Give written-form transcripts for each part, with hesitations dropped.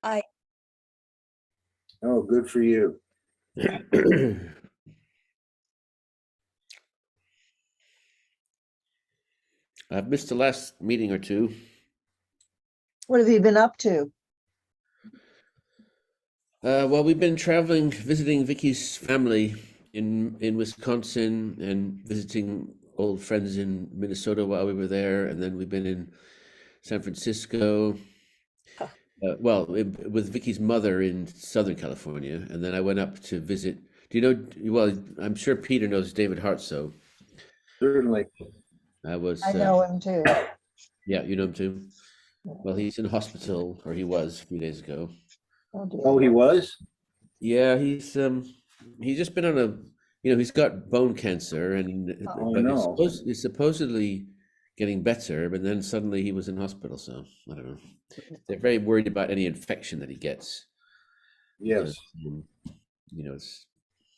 Aye. Oh, good for you. I've missed the last meeting or two. What have you been up to? Well, we've been traveling, visiting Vicky's family in Wisconsin and visiting old friends in Minnesota while we were there. And then we've been in San Francisco. Huh. With Vicky's mother in Southern California. And then I went up to visit. Do you know? Well, I'm sure Peter knows David Hartsoe. Certainly. I know him too. Yeah, you know him too. Well, he's in hospital, or he was a few days ago. Oh, dear. Oh, he was? Yeah, he's just been on a, he's got bone cancer, and Oh, but no. he's supposedly getting better, but then suddenly he was in hospital, so I don't know. They're very worried about any infection that he gets. Yes. Because, it's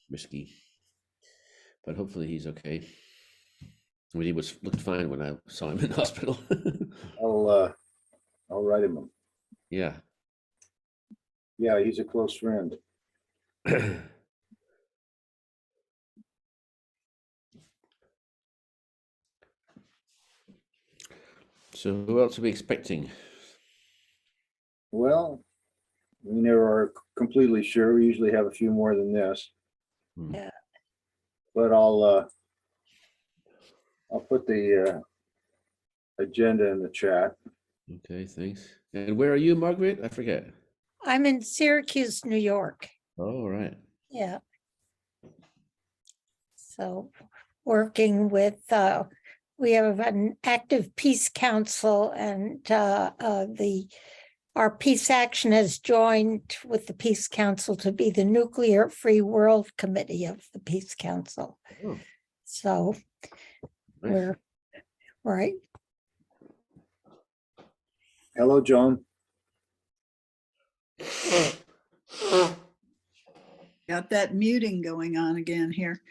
risky, but hopefully he's okay. I mean, looked fine when I saw him in hospital. I'll write him. Yeah. Yeah, he's a close friend. So who else are we expecting? Well, we never are completely sure. We usually have a few more than this. Yeah. But I'll put the agenda in the chat. Okay, thanks. And where are you, Margaret? I forget. I'm in Syracuse, New York. Oh, right. Yeah. So working with, we have an active peace council, and our peace action has joined with the Peace Council to be the Nuclear Free World Committee of the Peace Council. Oh, So nice. we're right. Hello, Joan. Got that muting going on again here.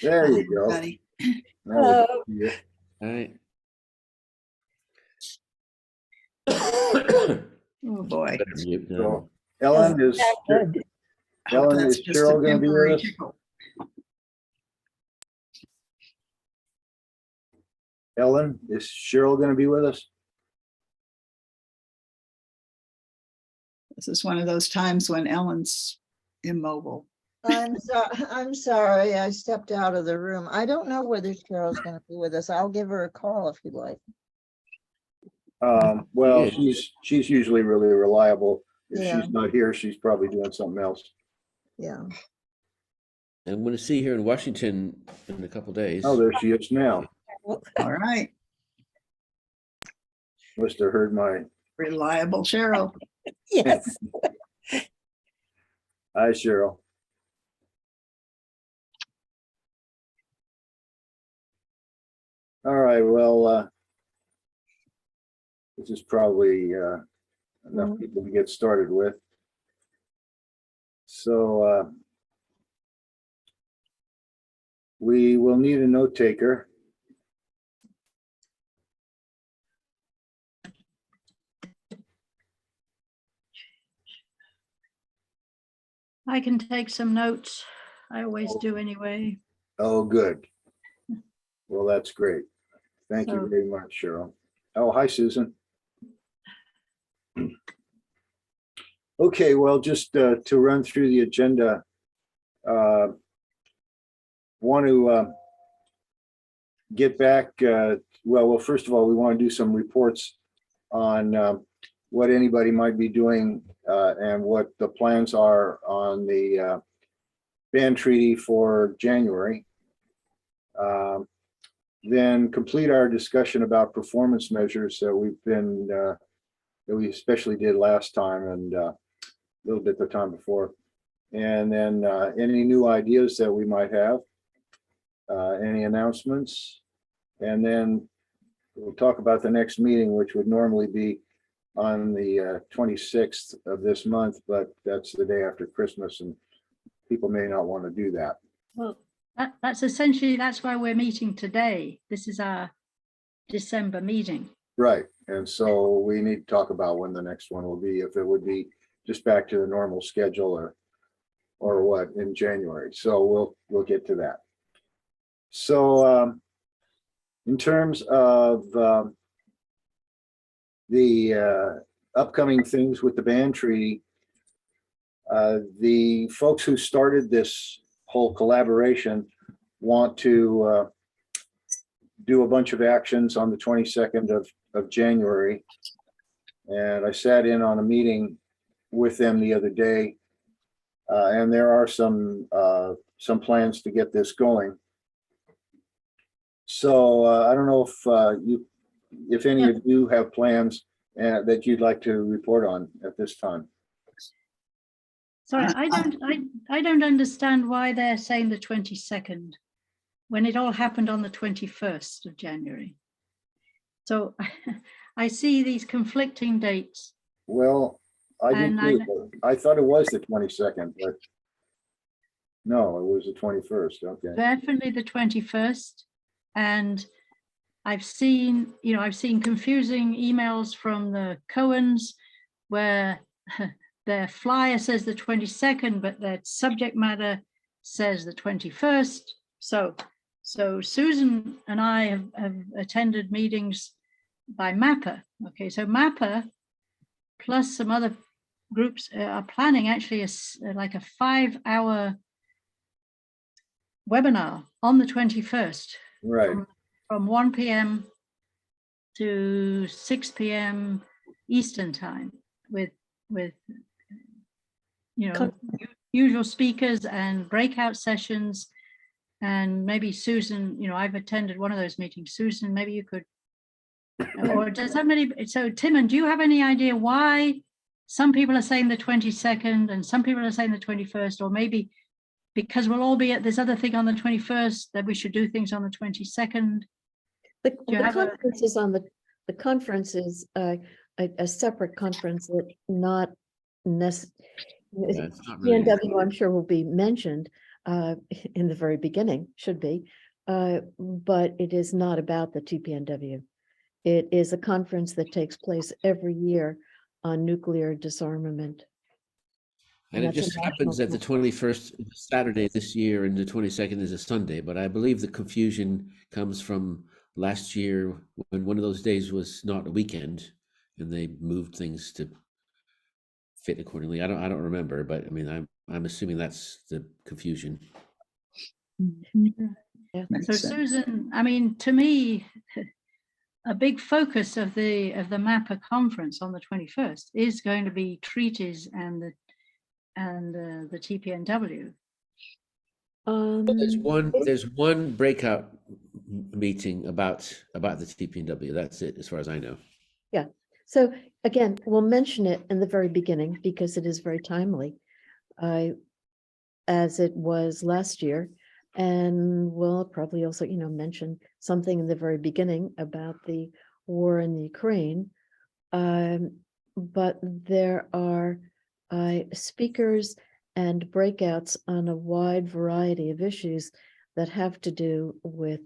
There Hi, you go. everybody. Now we're good for you. All right. Oh, boy. Better mute now. So Ellen is That good. I hope Ellen, that's is just a Cheryl gonna be with temporary us? tickle. Ellen, is Cheryl going to be with us? This is one of those times when Ellen's immobile. I'm sorry, I stepped out of the room. I don't know whether Cheryl's gonna be with us. I'll give her a call if you'd like. Well, Yeah. she's usually really reliable. If Yeah. she's not here, she's probably doing something else. Yeah. And I'm going to see you here in Washington in a couple days. Oh, there she is now. All right, Must have heard my, reliable Cheryl. Yes. hi, Cheryl. All right, well, this is probably enough people to get started with. So we will need a note taker. I can take some notes. I always do anyway. Oh, good. Well, that's great. Thank you So- very much, Cheryl. Oh, hi, Susan. Okay, well, just to run through the agenda, want to get back, well, first of all, we want to do some reports on what anybody might be doing and what the plans are on the ban treaty for January. Then complete our discussion about performance measures that we especially did last time and a little bit the time before. And then any new ideas that we might have, any announcements. And then we'll talk about the next meeting, which would normally be on the 26th of this month, but that's the day after Christmas and people may not want to do that. Well, that's essentially, that's why we're meeting today. This is our December meeting. Right, and so we need to talk about when the next one will be, if it would be just back to the normal schedule or what in January. So we'll get to that. So in terms of the upcoming things with the ban treaty, the folks who started this whole collaboration want to do a bunch of actions on the 22nd of January. And I sat in on a meeting with them the other day. And there are some plans to get this going. So I don't know if any of you have plans that you'd like to report on at this time. Sorry, I don't understand why they're saying the 22nd when it all happened on the 21st of January. So I see these conflicting dates. Well, I did And too. I thought it was the 22nd, but no, it was the 21st. Okay. Definitely the 21st. And I've seen confusing emails from the Cohens where their flyer says the 22nd, but their subject matter says the 21st. So Susan and I have attended meetings by MAPPA. Okay, so MAPPA plus some other groups are planning actually like a 5-hour webinar on the 21st. Right. From 1 p.m. to 6 p.m. Eastern time with usual speakers and breakout sessions. And maybe Susan, I've attended one of those meetings. Susan, maybe you could, or does somebody, so Timon, do you have any idea why some people are saying the 22nd and some people are saying the 21st, or maybe because we'll all be at this other thing on the 21st, that we should do things on the 22nd? The conference is on the conference is a separate conference that not necessarily. It's not really- TPNW, I'm sure, will be mentioned in the very beginning, should be, but it is not about the TPNW. It is a conference that takes place every year on nuclear disarmament. And it that's a just national happens that the conference. 21st is Saturday this year and the 22nd is a Sunday. But I believe the confusion comes from last year when one of those days was not a weekend and they moved things to fit accordingly. I don't remember, but I mean, I'm assuming that's the confusion. Yeah. Makes So sense. Susan, I mean, to me, a big focus of the MAPPA conference on the 21st is going to be treaties and the TPNW. There's one breakout meeting about the TPNW. That's it, as far as I know. Yeah. So again, we'll mention it in the very beginning because it is very timely, as it was last year. And we'll probably also, mention something in the very beginning about the war in the Ukraine. But there are speakers and breakouts on a wide variety of issues that have to do with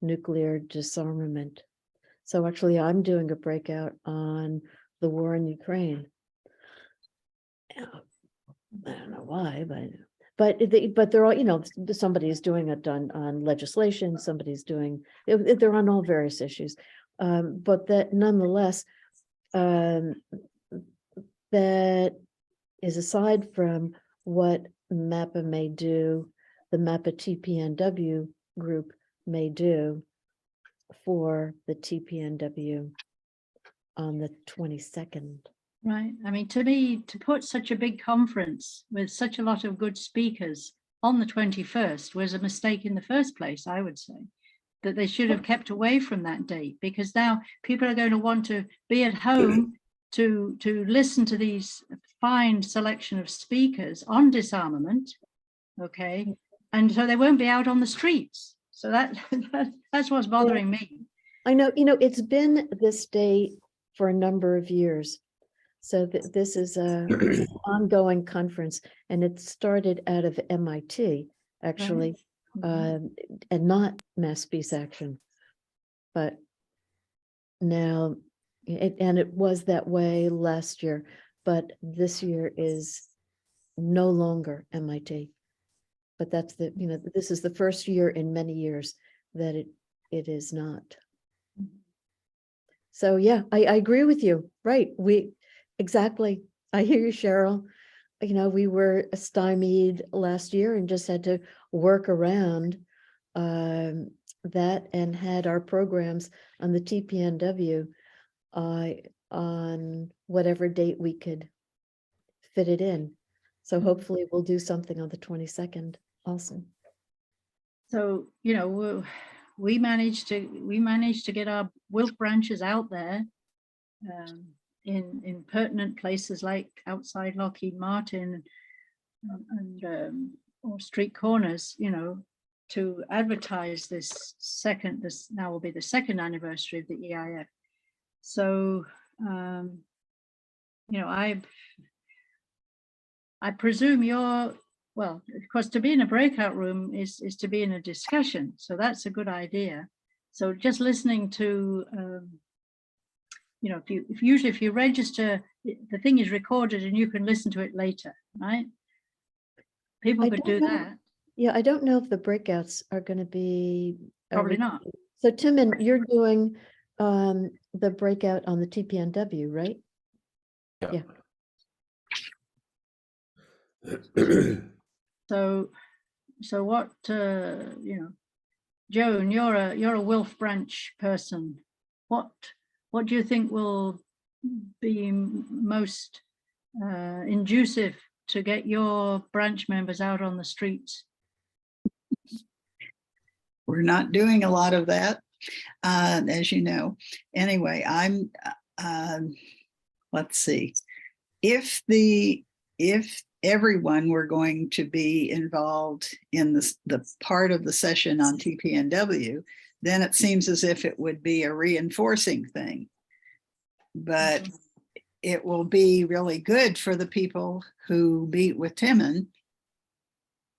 nuclear disarmament. So actually, I'm doing a breakout on the war in Ukraine. I don't know why, but they're all, somebody's doing it on legislation, somebody's doing, they're on all various issues. But that nonetheless, that is aside from what MAPPA may do, the MAPPA TPNW group may do for the TPNW on the 22nd. Right. I mean, to me, to put such a big conference with such a lot of good speakers on the 21st was a mistake in the first place, I would say, that they should have kept away from that date, because now people are going to want to be at home to listen to these fine selection of speakers on disarmament. Okay. And so they won't be out on the streets. So that's what's bothering me. I know, it's been this day for a number of years. So this is an ongoing conference, and it started out of MIT, actually, and not Mass Peace Action. But now And it was that way last year, but this year is no longer MIT. But that's this is the first year in many years that it is not. So yeah, I agree with you. Right. Exactly. I hear you, Cheryl. We were stymied last year and just had to work around that and had our programs on the TPNW on whatever date we could fit it in. So hopefully we'll do something on the 22nd also. So, we managed to get our Wilf branches out there in pertinent places like outside Lockheed Martin and or street corners, to advertise this now will be the second anniversary of the EIF. So, I presume well, of course, to be in a breakout room is to be in a discussion. So that's a good idea. So just listening to, if you register, the thing is recorded and you can listen to it later, right? People could do that. Yeah, I don't know if the breakouts are going to be. Probably not. So Timon, you're doing the breakout on the TPNW, right? Yeah. So what, Joan, you're a Wilf branch person. What do you think will be most inducive to get your branch members out on the streets? We're not doing a lot of that, as you know. Anyway, let's see. If everyone were going to be involved in the part of the session on TPNW, then it seems as if it would be a reinforcing thing. But it will be really good for the people who meet with Timon.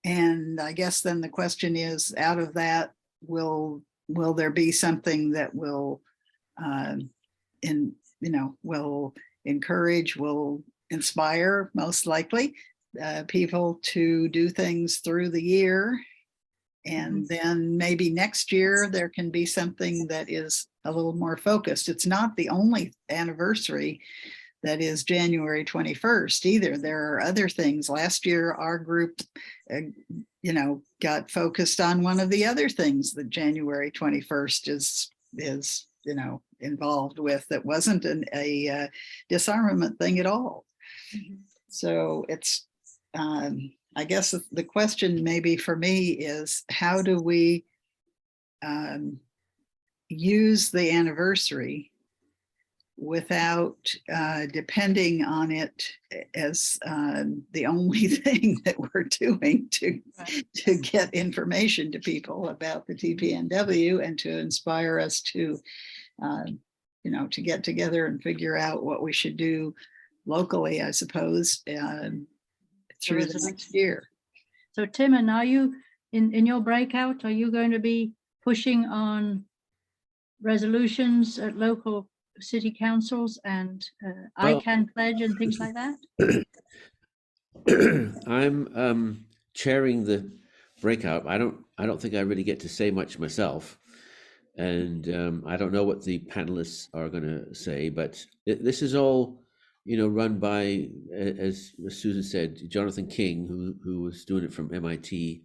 And I guess then the question is, out of that, will there be something that will will encourage, will inspire, most likely, people to do things through the year. And then maybe next year there can be something that is a little more focused. It's not the only anniversary that is January 21st either. There are other things. Last year, our group, got focused on one of the other things that January 21st is involved with, that wasn't a disarmament thing at all. So it's, I guess the question maybe for me is, how do we use the anniversary without depending on it as the only thing that we're doing to get information to people about the TPNW and to inspire us to to get together and figure out what we should do locally, I suppose, through the next year. So Timon, are you in your breakout, are you going to be pushing on resolutions at local city councils and ICANN pledge and things like that? I'm chairing the breakout. I don't think I really get to say much myself, and I don't know what the panelists are going to say, but this is all run by, as Susan said, Jonathan King, who was doing it from MIT,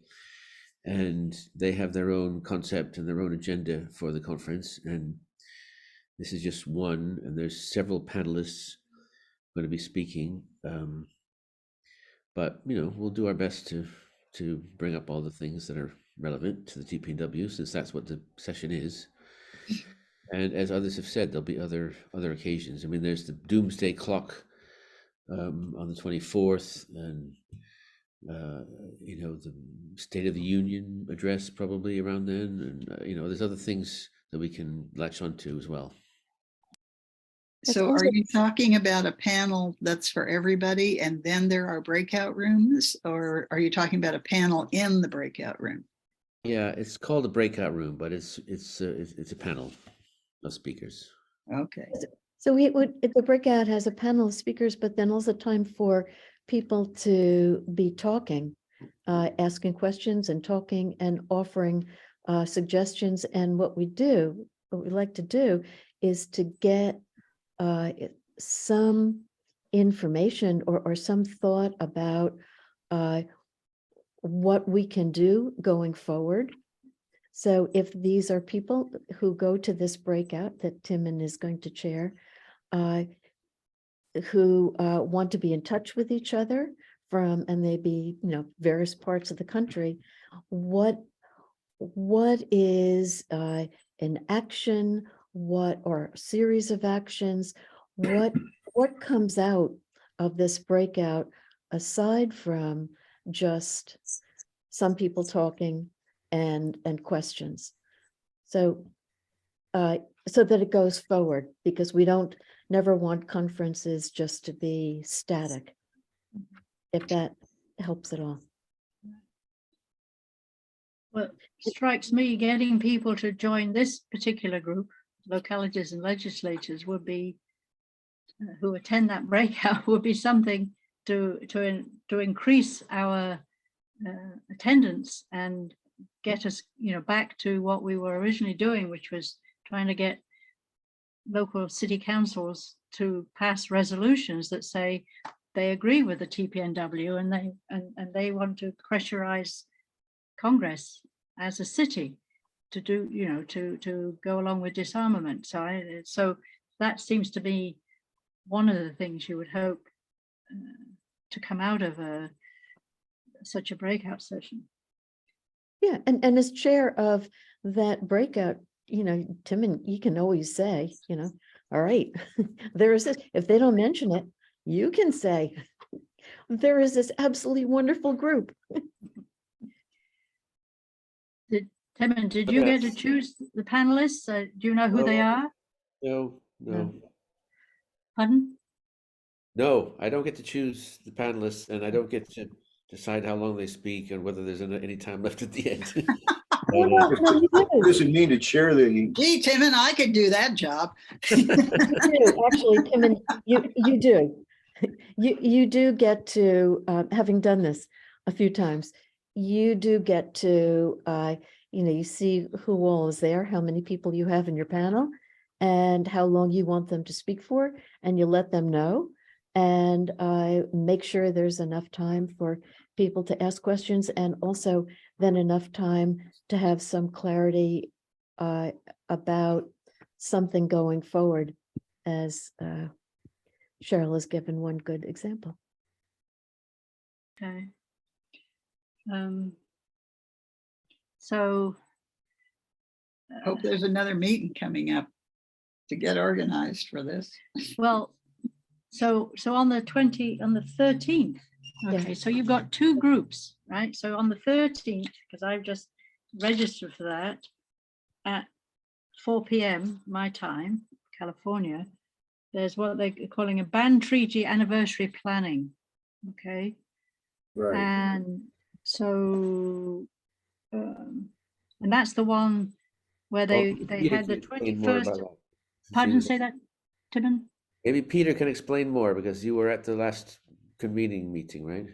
and they have their own concept and their own agenda for the conference, and this is just one, and there's several panelists going to be speaking, but we'll do our best to bring up all the things that are relevant to the TPNW, since that's what the session is. And as others have said, there'll be other occasions. I mean, there's the Doomsday Clock on the 24th, and the State of the Union address probably around then, and there's other things that we can latch onto as well. So are you talking about a panel that's for everybody and then there are breakout rooms, or are you talking about a panel in the breakout room? Yeah, it's called a breakout room, but it's a panel of speakers. Okay. So the breakout has a panel of speakers, but then also time for people to be talking, asking questions and talking and offering suggestions. And what we like to do is to get some information or some thought about what we can do going forward. So if these are people who go to this breakout that Timon is going to chair, who want to be in touch with each other and they be, various parts of the country, what is an action, or a series of actions, what comes out of this breakout aside from just some people talking and questions. So so that it goes forward, because we never want conferences just to be static, if that helps at all. Well, it strikes me getting people to join this particular group, localities and legislators, would be who attend that breakout would be something to increase our attendance and get us, back to what we were originally doing, which was trying to get local city councils to pass resolutions that say they agree with the TPNW and they want to pressurize Congress as a city to do, to go along with disarmament. So that seems to be one of the things you would hope to come out of such a breakout session. Yeah, and as chair of that breakout, Timon, you can always say, all right, there is this, if they don't mention it, you can say, there is this absolutely wonderful group. Timon, did you get to choose the panelists? Do you know who they are? No. Pardon? No, I don't get to choose the panelists, and I don't get to decide how long they speak and whether there's any time left at the end. No, you do. What does it mean to chair the? Gee, Timon, I could do that job. You do, actually, Timon, you do. You do get to, having done this a few times, you do get to, you see who all is there, how many people you have in your panel, and how long you want them to speak for, and you let them know, and make sure there's enough time for people to ask questions, and also then enough time to have some clarity about something going forward, as Cheryl has given one good example. Okay. So Hope there's another meeting coming up to get organized for this. well, so on the 13th, okay, Yeah. so you've got two groups, right? So on the 13th, because I've just registered for that at 4 p.m. my time, California, there's what they're calling a ban treaty anniversary planning. Okay. Right. And so, and that's the one where they Peter had the can explain more about 21st. that. Pardon, say that, Timon? Maybe Peter can explain more, because you were at the last convening meeting, right?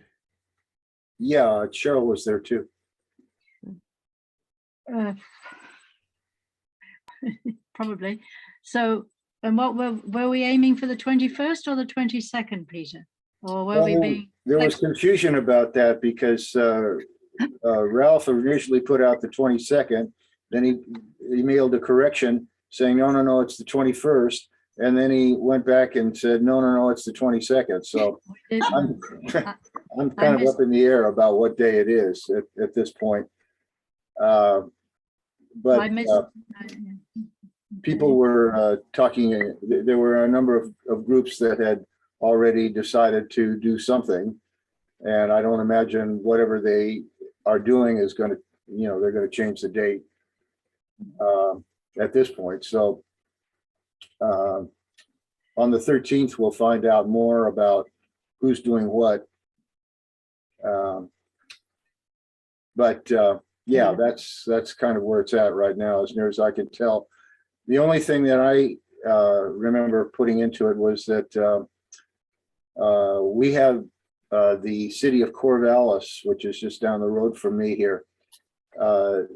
Yeah, Cheryl was there too. Probably. So, and what were we aiming for, the 21st or the 22nd, Peter? Or were we being? There was confusion about that because Ralph originally put out the 22nd, then he emailed a correction saying, no, it's the 21st. And then he went back and said, no, it's the 22nd. So I'm kind of up in the air about what day it is at this point. But people were talking, there were a number of groups that had already decided to do something. And I don't imagine whatever they are doing is going to, they're going to change the date at this point. So on the 13th, we'll find out more about who's doing what. Yeah, that's kind of where it's at right now, as near as I can tell. The only thing that I remember putting into it was that we have the city of Corvallis, which is just down the road from me here.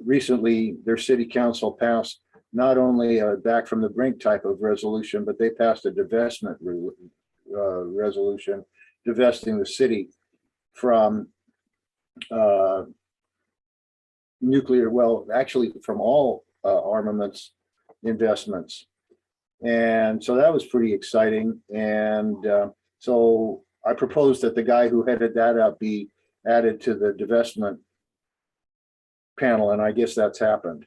Recently, their city council passed not only a back from the brink type of resolution, but they passed a divestment resolution divesting the city from nuclear, well, actually from all armaments investments. And so that was pretty exciting. And so I proposed that the guy who headed that up be added to the divestment panel, and I guess that's happened.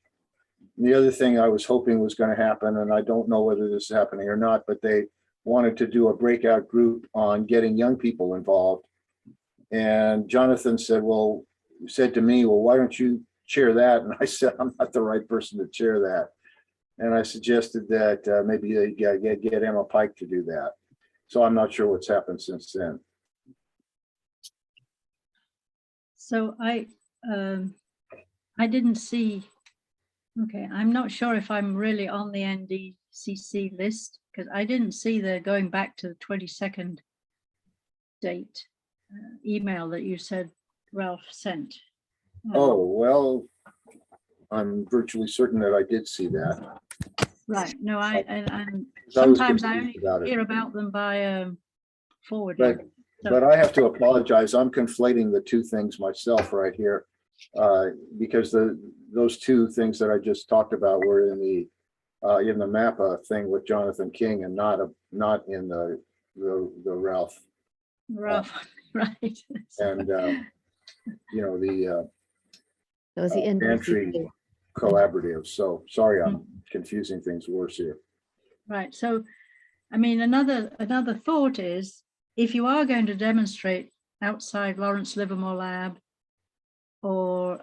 And the other thing I was hoping was going to happen, and I don't know whether this is happening or not, but they wanted to do a breakout group on getting young people involved. And Jonathan said to me, well, why don't you chair that? And I said, I'm not the right person to chair that. And I suggested that maybe they get Emma Pike to do that. So I'm not sure what's happened since then. So I didn't see, okay, I'm not sure if I'm really on the NDCC list because I didn't see the going back to the 22nd date email that you said Ralph sent. Oh, well, I'm virtually certain that I did see that. Right. No, and I was sometimes I only confused about it. hear about them by forwarding. But I have to apologize. I'm conflating the two things myself right here. Because those two things that I just talked about were in the MAPA thing with Jonathan King and not in the Ralph. Ralph, right. And the That was the Pantry NDCC. Collaborative. So sorry, I'm confusing things worse here. Right. So, I mean, another thought is if you are going to demonstrate outside Lawrence Livermore Lab or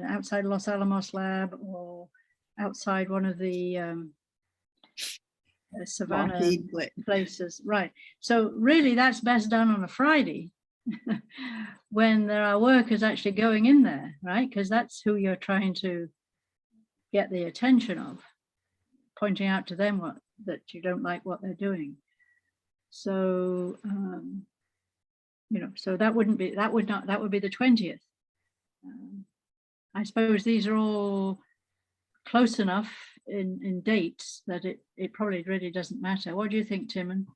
outside Los Alamos Lab or outside one of the Savannah Lockheed, places, right? So really, that's best done on a Friday when there are workers actually going in there, right? Because that's who you're trying to get the attention of, pointing out to them that you don't like what they're doing. So so that would be the 20th. I suppose these are all close enough in dates that it probably really doesn't matter. What do you think, Timon?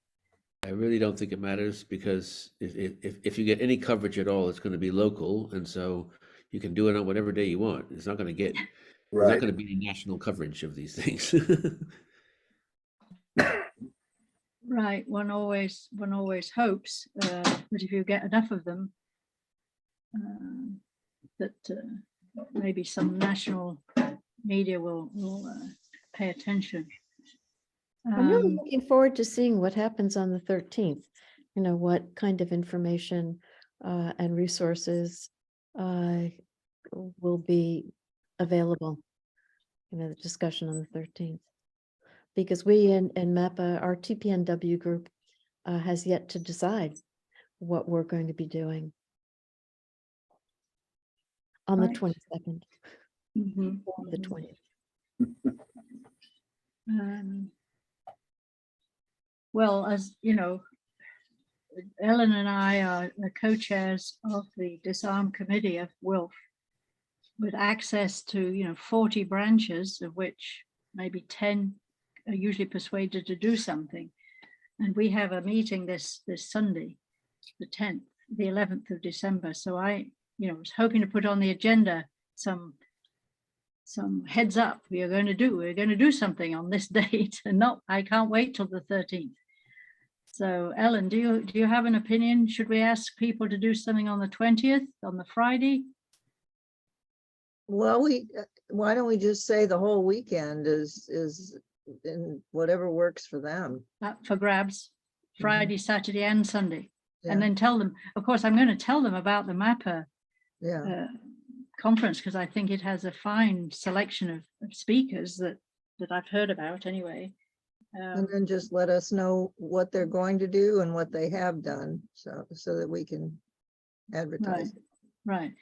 I really don't think it matters because if you get any coverage at all, it's going to be local, and so you can do it on whatever day you want. It's not going to get There's not going to be any national coverage of these things. Right. One always hopes that if you get enough of them, that maybe some national media will pay attention. I'm really looking forward to seeing what happens on the 13th. What kind of information and resources will be available. The discussion on the 13th. Because we in MAPA, our TPNW group has yet to decide what we're going to be doing on the 22nd, or the 20th. Well, as you know, Ellen and I are the co-chairs of the Disarm Committee of WILF, with access to 40 branches, of which maybe 10 are usually persuaded to do something. And we have a meeting this Sunday, the 10th, the 11th of December. So I was hoping to put on the agenda some heads up. We're going to do something on this date, and I can't wait till the 13th. So Ellen, do you have an opinion? Should we ask people to do something on the 20th, on the Friday? Well, why don't we just say the whole weekend is in whatever works for them. For grabs, Friday, Saturday, and Sunday. Yeah. And then tell them, of course, I'm going to tell them about the MAPA conference, because I think it has a fine selection of speakers that I've heard about anyway. And then just let us know what they're going to do and what they have done, so that we can advertise. Right.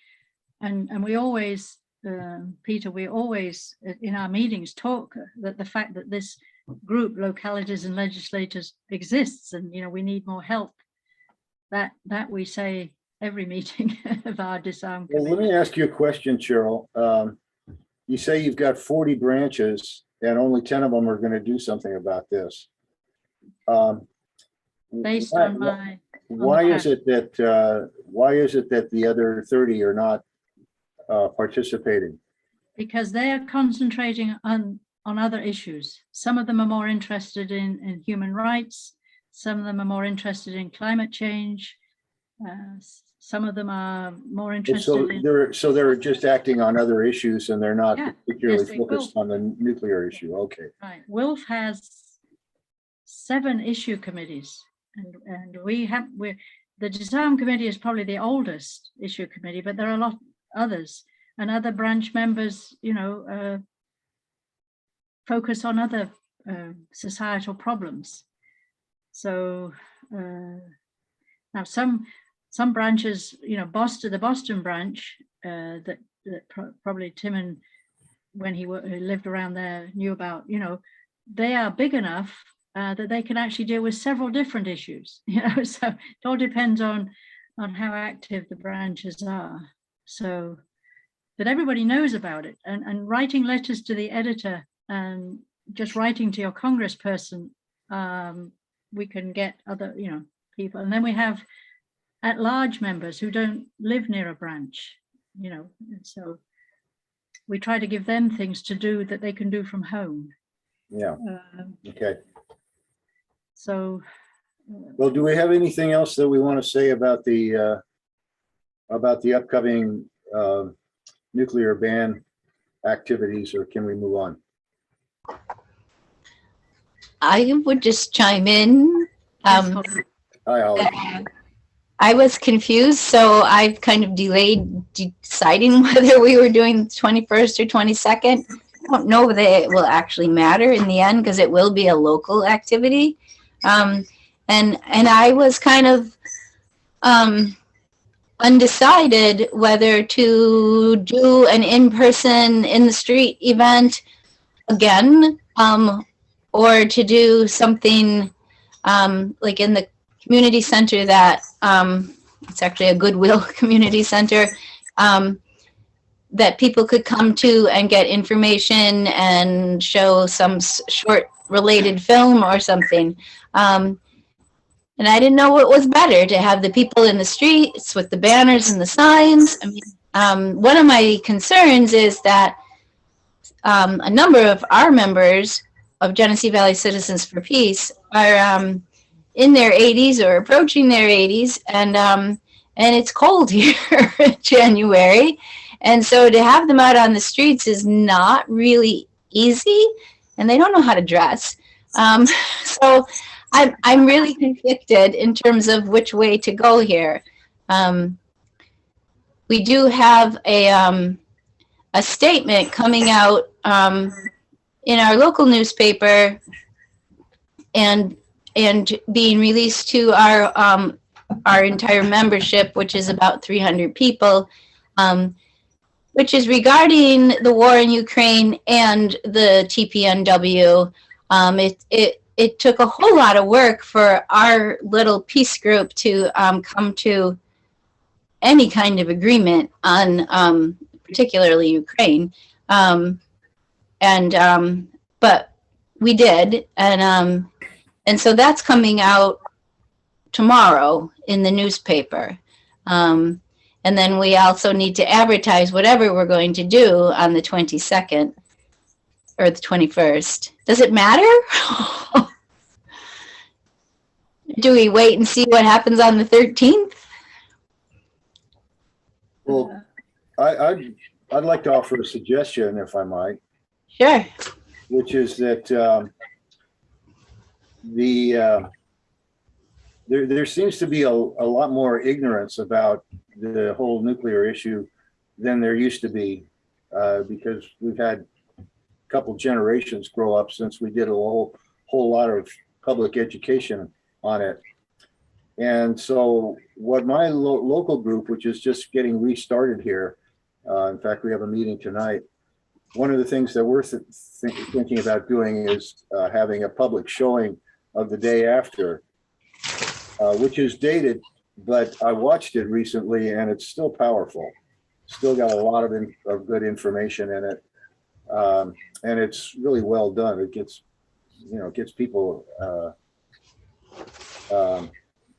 And we always, Peter, we always in our meetings talk that the fact that this group, localities and legislators, exists, and we need more help. That we say every meeting of our disarm Well, let committee. me ask you a question, Cheryl. You say you've got 40 branches and only 10 of them are going to do something about this. Based why- on my Why is past. it that the other 30 are not participating? Because they are concentrating on other issues. Some of them are more interested in human rights. Some of them are more interested in climate change. Some of them are more interested in. They're just acting on other issues and they're not Yeah, particularly yes, they focused on the nuclear issue. Okay. Right. Wilf has 7 issue committees, and the disarm committee is probably the oldest issue committee, but there are a lot others, and other branch members, focus on other societal problems. So now some branches, the Boston branch, that probably Tim and when he lived around there knew about, they are big enough that they can actually deal with several different issues. So it all depends on how active the branches are. So, but everybody knows about it, and writing letters to the editor and just writing to your congressperson, we can get other, people. And then we have at-large members who don't live near a branch, and so we try to give them things to do that they can do from home. Yeah. Okay. So. Well, do we have anything else that we want to say about the upcoming nuclear ban activities, or can we move on? I would just chime in. Yes, Hi, Holly. I was confused, so I've kind of delayed deciding whether we were doing the 21st or 22nd. I don't know that it will actually matter in the end because it will be a local activity. And I was kind of undecided whether to do an in-person in the street event again, or to do something like in the community center that it's actually a Goodwill community center, that people could come to and get information and show some short related film or something. And I didn't know what was better, to have the people in the streets with the banners and the signs. I mean, one of my concerns is that a number of our members of Genesee Valley Citizens for Peace are in their 80s or approaching their 80s, and it's cold here in January, and so to have them out on the streets is not really easy, and they don't know how to dress. So I'm really conflicted in terms of which way to go here. We do have a statement coming out in our local newspaper and being released to our entire membership, which is about 300 people, which is regarding the war in Ukraine and the TPNW. It took a whole lot of work for our little peace group to come to any kind of agreement on particularly Ukraine. But we did, and so that's coming out tomorrow in the newspaper. And then we also need to advertise whatever we're going to do on the 22nd or the 21st. Does it matter? Do we wait and see what happens on the 13th? Well, I'd like to offer a suggestion, if I might. Sure. Which is that there seems to be a lot more ignorance about the whole nuclear issue than there used to be, because we've had a couple generations grow up since we did a whole lot of public education on it. And so what my local group, which is just getting restarted here, in fact, we have a meeting tonight, one of the things that we're thinking about doing is having a public showing of the day after, which is dated, but I watched it recently and it's still powerful. Still got a lot of good information in it. And it's really well done. It gets, gets people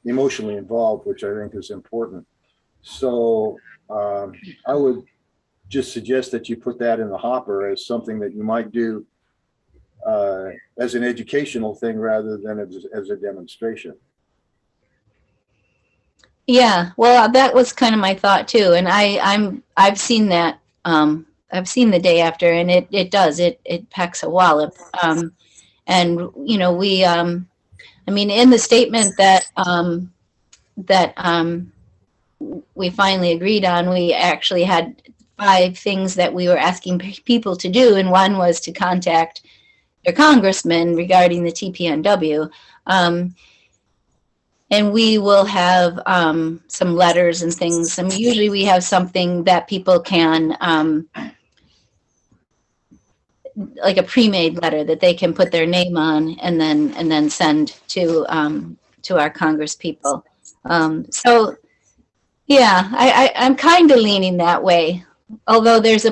emotionally involved, which I think is important. So I would just suggest that you put that in the hopper as something that you might do as an educational thing rather than as a demonstration. Yeah, well, that was kind of my thought too. And I've seen that. I've seen the day after, and it packs a wallop. And we, I mean, in the statement that we finally agreed on, we actually had 5 things that we were asking people to do, and one was to contact their congressman regarding the TPNW. And we will have some letters and things. I mean, usually we have something that people can, like a pre-made letter that they can put their name on and then send to our Congress people. So yeah, I'm kind of leaning that way. Although there's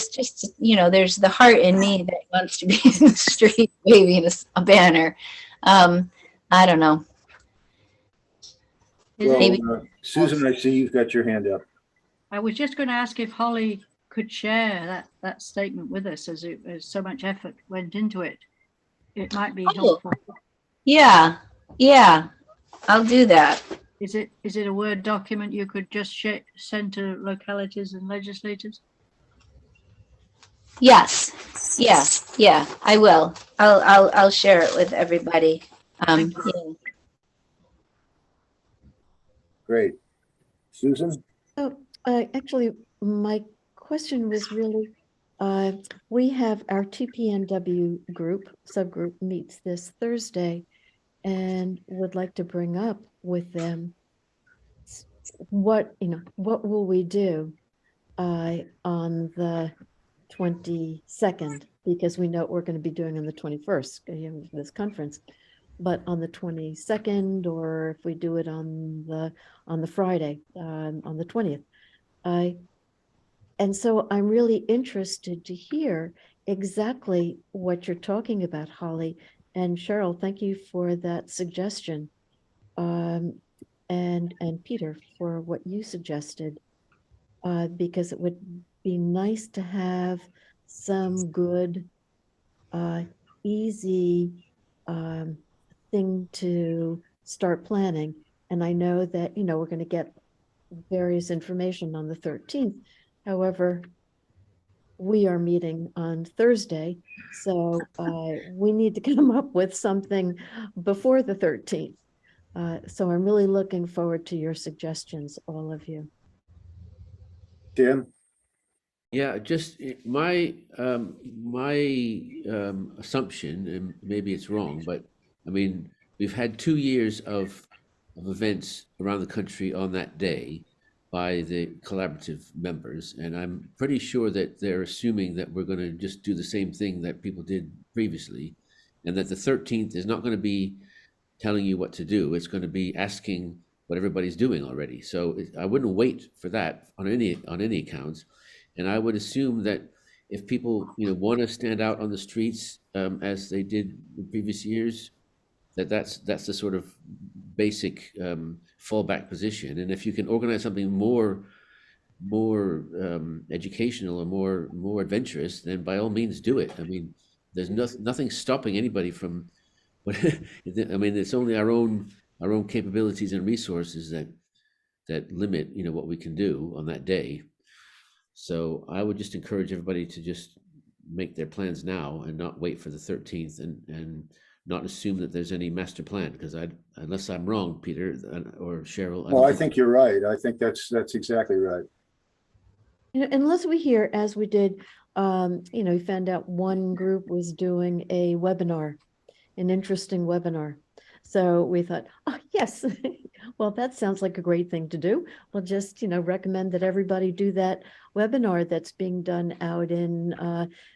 just, there's the heart in me that wants to be in the street waving a banner. I don't know. Well, Susan, I see you've got your hand up. I was just going to ask if Holly could share that statement with us, as so much effort went into it. It might be helpful. Yeah, I'll do that. Is it a Word document you could just send to localities and legislators? Yes, yeah, I will. I'll share it with everybody. Yeah. Great. Susan? Oh, actually, my question was really, we have our TPNW subgroup meets this Thursday and would like to bring up with them what will we do on the 22nd, because we know what we're going to be doing on the 21st, this conference. But on the 22nd, or if we do it on the Friday, on the 20th. And so I'm really interested to hear exactly what you're talking about, Holly. And Cheryl, thank you for that suggestion. And Peter, for what you suggested, because it would be nice to have some good, easy thing to start planning. And I know that, we're going to get various information on the 13th. However, we are meeting on Thursday, so we need to come up with something before the 13th. So I'm really looking forward to your suggestions, all of you. Tim? Yeah, just my assumption, and maybe it's wrong, but I mean, we've had 2 years of events around the country on that day by the collaborative members, and I'm pretty sure that they're assuming that we're going to just do the same thing that people did previously, and that the 13th is not going to be telling you what to do. It's going to be asking what everybody's doing already. So I wouldn't wait for that on any accounts. And I would assume that if people, want to stand out on the streets as they did in previous years, that's the sort of basic fallback position. And if you can organize something more educational or more adventurous, then by all means do it. I mean, there's nothing stopping anybody from. I mean, it's only our own capabilities and resources that limit, what we can do on that day. So I would just encourage everybody to just make their plans now and not wait for the 13th and not assume that there's any master plan, because unless I'm wrong, Peter or Cheryl. Well, I think you're right. I think that's exactly right. Unless we hear, as we did, we found out one group was doing a webinar, an interesting webinar. So we thought, oh yes, Well, that sounds like a great thing to do. We'll just, recommend that everybody do that webinar that's being done out in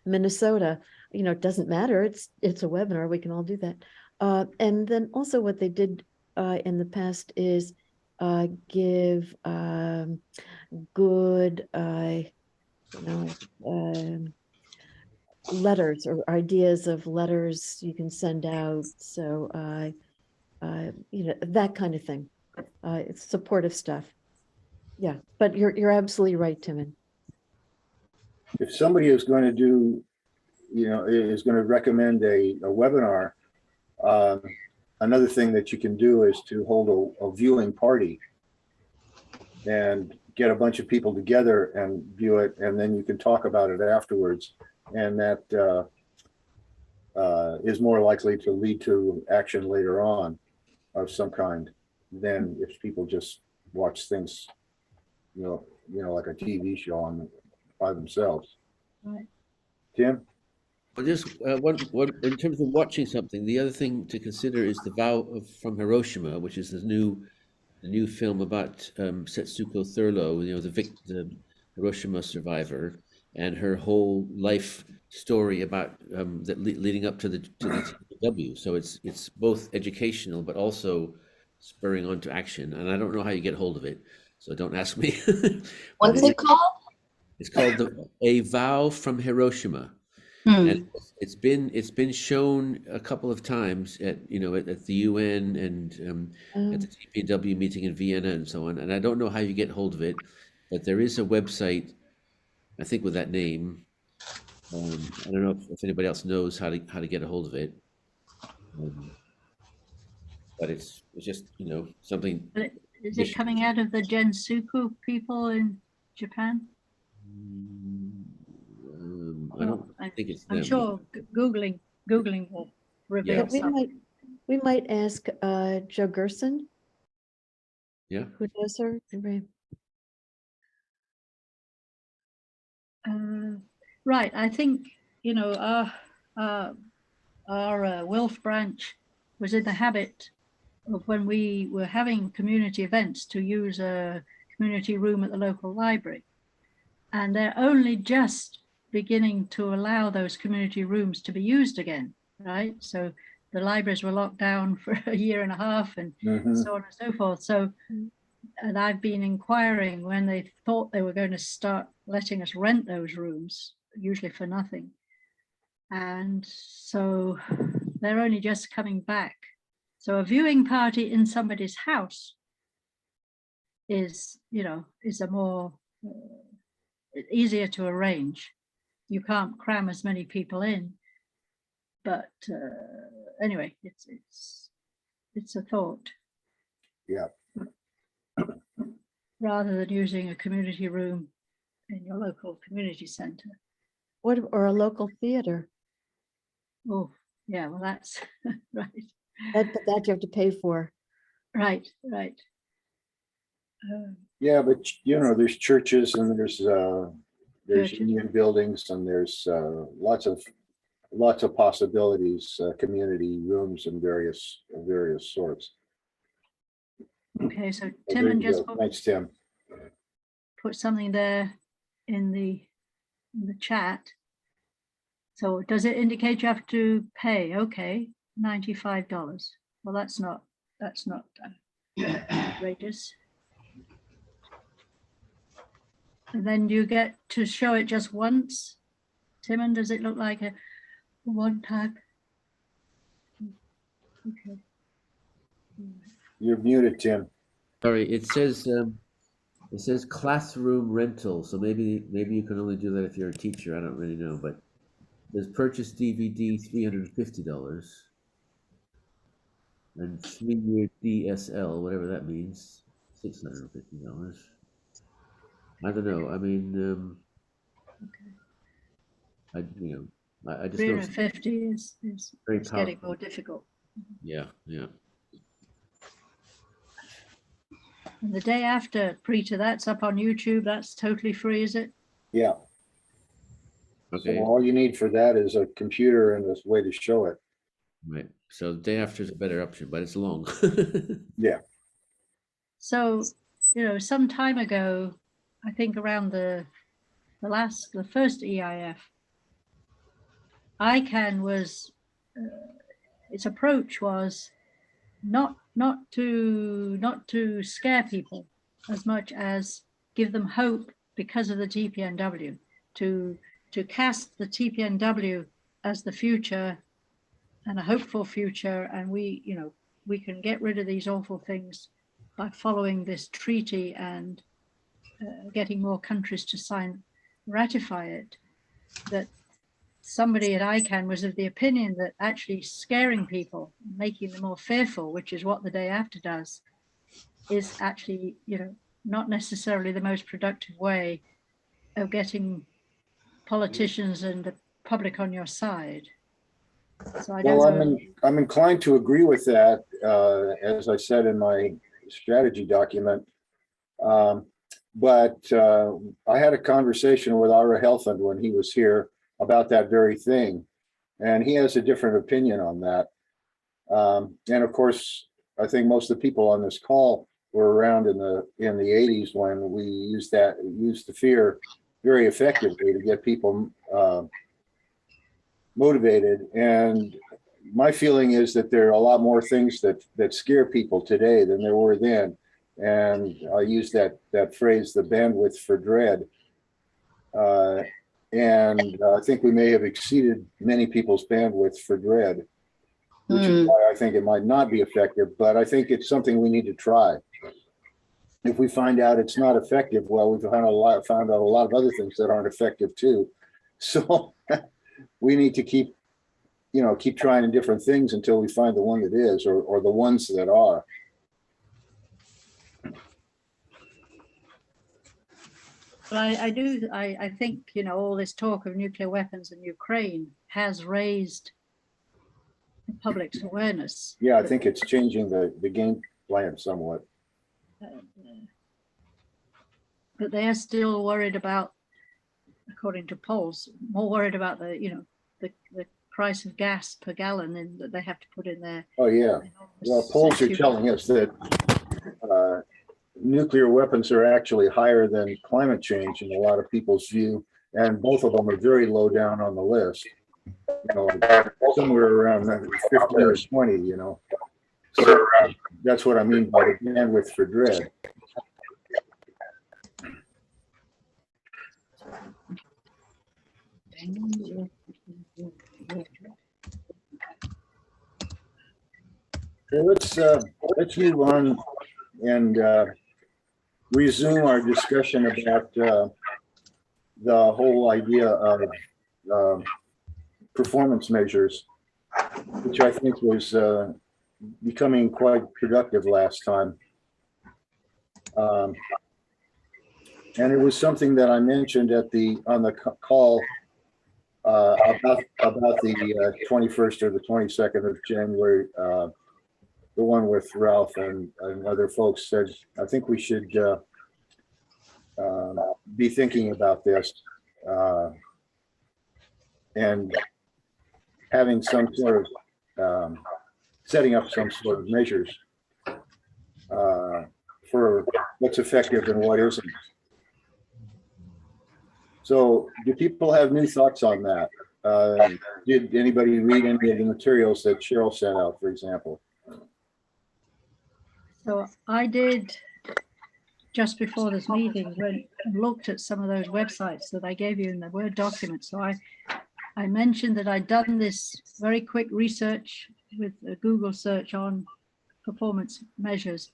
Minnesota. It doesn't matter. It's a webinar. We can all do that. And then also what they did in the past is give good, letters or ideas of letters you can send out. So, that kind of thing. It's supportive stuff. Yeah, but you're absolutely right, Timon. If somebody is going to do, is going to recommend a webinar, another thing that you can do is to hold a viewing party and get a bunch of people together and view it, and then you can talk about it afterwards. And that is more likely to lead to action later on of some kind than if people just watch things, like a TV show on by themselves. Right. Tim? Well, just one in terms of watching something, the other thing to consider is The Vow from Hiroshima, which is the new film about Setsuko Thurlow, the Hiroshima survivor, and her whole life story about that leading up to the TPNW. So it's both educational but also spurring on to action. And I don't know how you get hold of it, so don't ask me. What's it called? It's called A Vow from Hiroshima. Hmm. And it's been shown a couple of times at the UN and at the TPNW meeting in Vienna and so on. And I don't know how you get hold of it, but there is a website, I think, with that name. I don't know if anybody else knows how to get a hold of it, but it's just something. Is it coming out of the Gensuku people in Japan? I don't think it's them. I'm sure Googling will reveal Yeah. something. We might ask Joe Gerson. Yeah. Who knows her? Right. I think our Wilf branch was in the habit of, when we were having community events, to use a community room at the local library, and they're only just beginning to allow those community rooms to be used again, right? So the libraries were locked down for a year and a half and so on and so forth. So, and I've been inquiring when they thought they were going to start letting us rent those rooms, usually for nothing. And so they're only just coming back. So a viewing party in somebody's house is a more easier to arrange. You can't cram as many people in, but anyway, it's a thought. Yeah. Rather than using a community room in your local community center. Or a local theater. Oh, yeah, well, that's right. But that you have to pay for. Right. Yeah, but there's churches and there's Churches. union buildings and there's lots of possibilities, community rooms and various sorts. Okay, so Well, Tim there and you just go. Thanks, Tim. put something there in the chat. So does it indicate you have to pay? Okay, $95. Well, that's not outrageous. And then you get to show it just once. Timon, does it look like a one time? Okay. You're muted, Tim. Sorry, it says classroom rental. So maybe you can only do that if you're a teacher. I don't really know, but there's purchase DVD $350 and 3-year DSL, whatever that means, $650. I don't know. I mean, I just know it's 350 is very it's getting powerful. more difficult. Yeah. And the day after Preeta, that's up on YouTube. That's totally free, is it? Yeah. Okay. So all you need for that is a computer and a way to show it. Right. So the day after is a better option, but it's long. Yeah. So, some time ago, I think around the first EIF, ICANN was, its approach was not to scare people as much as give them hope because of the TPNW, to cast the TPNW as the future and a hopeful future, and we can get rid of these awful things by following this treaty and getting more countries to ratify it. That somebody at ICANN was of the opinion that actually scaring people, making them more fearful, which is what the day after does, is actually, not necessarily the most productive way of getting politicians and the public on your side. So I don't know. I'm inclined to agree with that, as I said in my strategy document. But I had a conversation with Ira Helfand when he was here about that very thing, and he has a different opinion on that. And of course, I think most of the people on this call were around in the 80s when we used the fear very effectively to get people motivated. And my feeling is that there are a lot more things that scare people today than there were then. And I use that phrase, the bandwidth for dread. And I think we may have exceeded many people's bandwidth for dread, which is why I think it might not be effective, but I think it's something we need to try. If we find out it's not effective, well, we've found out a lot of other things that aren't effective too. So we need to keep trying different things until we find the one that is, or the ones that are. But I think, all this talk of nuclear weapons in Ukraine has raised the public's awareness. Yeah, I think it's changing the game plan somewhat. But they are still worried about, according to polls, more worried about the price of gas per gallon that they have to put in there. Oh yeah. Well, polls are telling us that nuclear weapons are actually higher than climate change in a lot of people's view, and both of them are very low down on the list. Somewhere around 15 or 20. So that's what I mean by the bandwidth for dread. Okay, let's move on and resume our discussion about the whole idea of performance measures, which I think was becoming quite productive last time. And it was something that I mentioned on the call about the 21st or the 22nd of January. The one with Ralph and other folks said, I think we should be thinking about this and having some sort of setting up some sort of measures for what's effective and what isn't. So do people have new thoughts on that? Did anybody read any of the materials that Cheryl sent out, for example? So I did, just before this meeting, went and looked at some of those websites that I gave you in the Word document. So I mentioned that I'd done this very quick research with a Google search on performance measures.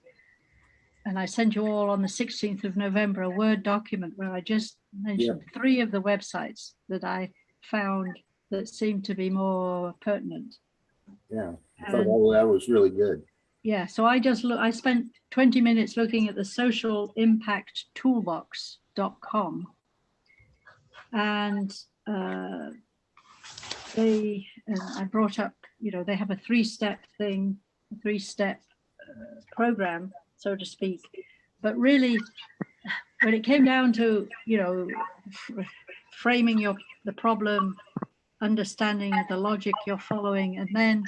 And I sent you all on the 16th of November a Word document where I just mentioned 3 of the websites that I found that seemed to be more pertinent. Yeah, I thought all that was really good. Yeah, so I spent 20 minutes looking at the socialimpacttoolbox.com, and I brought up, they have a 3-step thing, a 3-step program, so to speak. But really, when it came down to, framing the problem, understanding the logic you're following, and then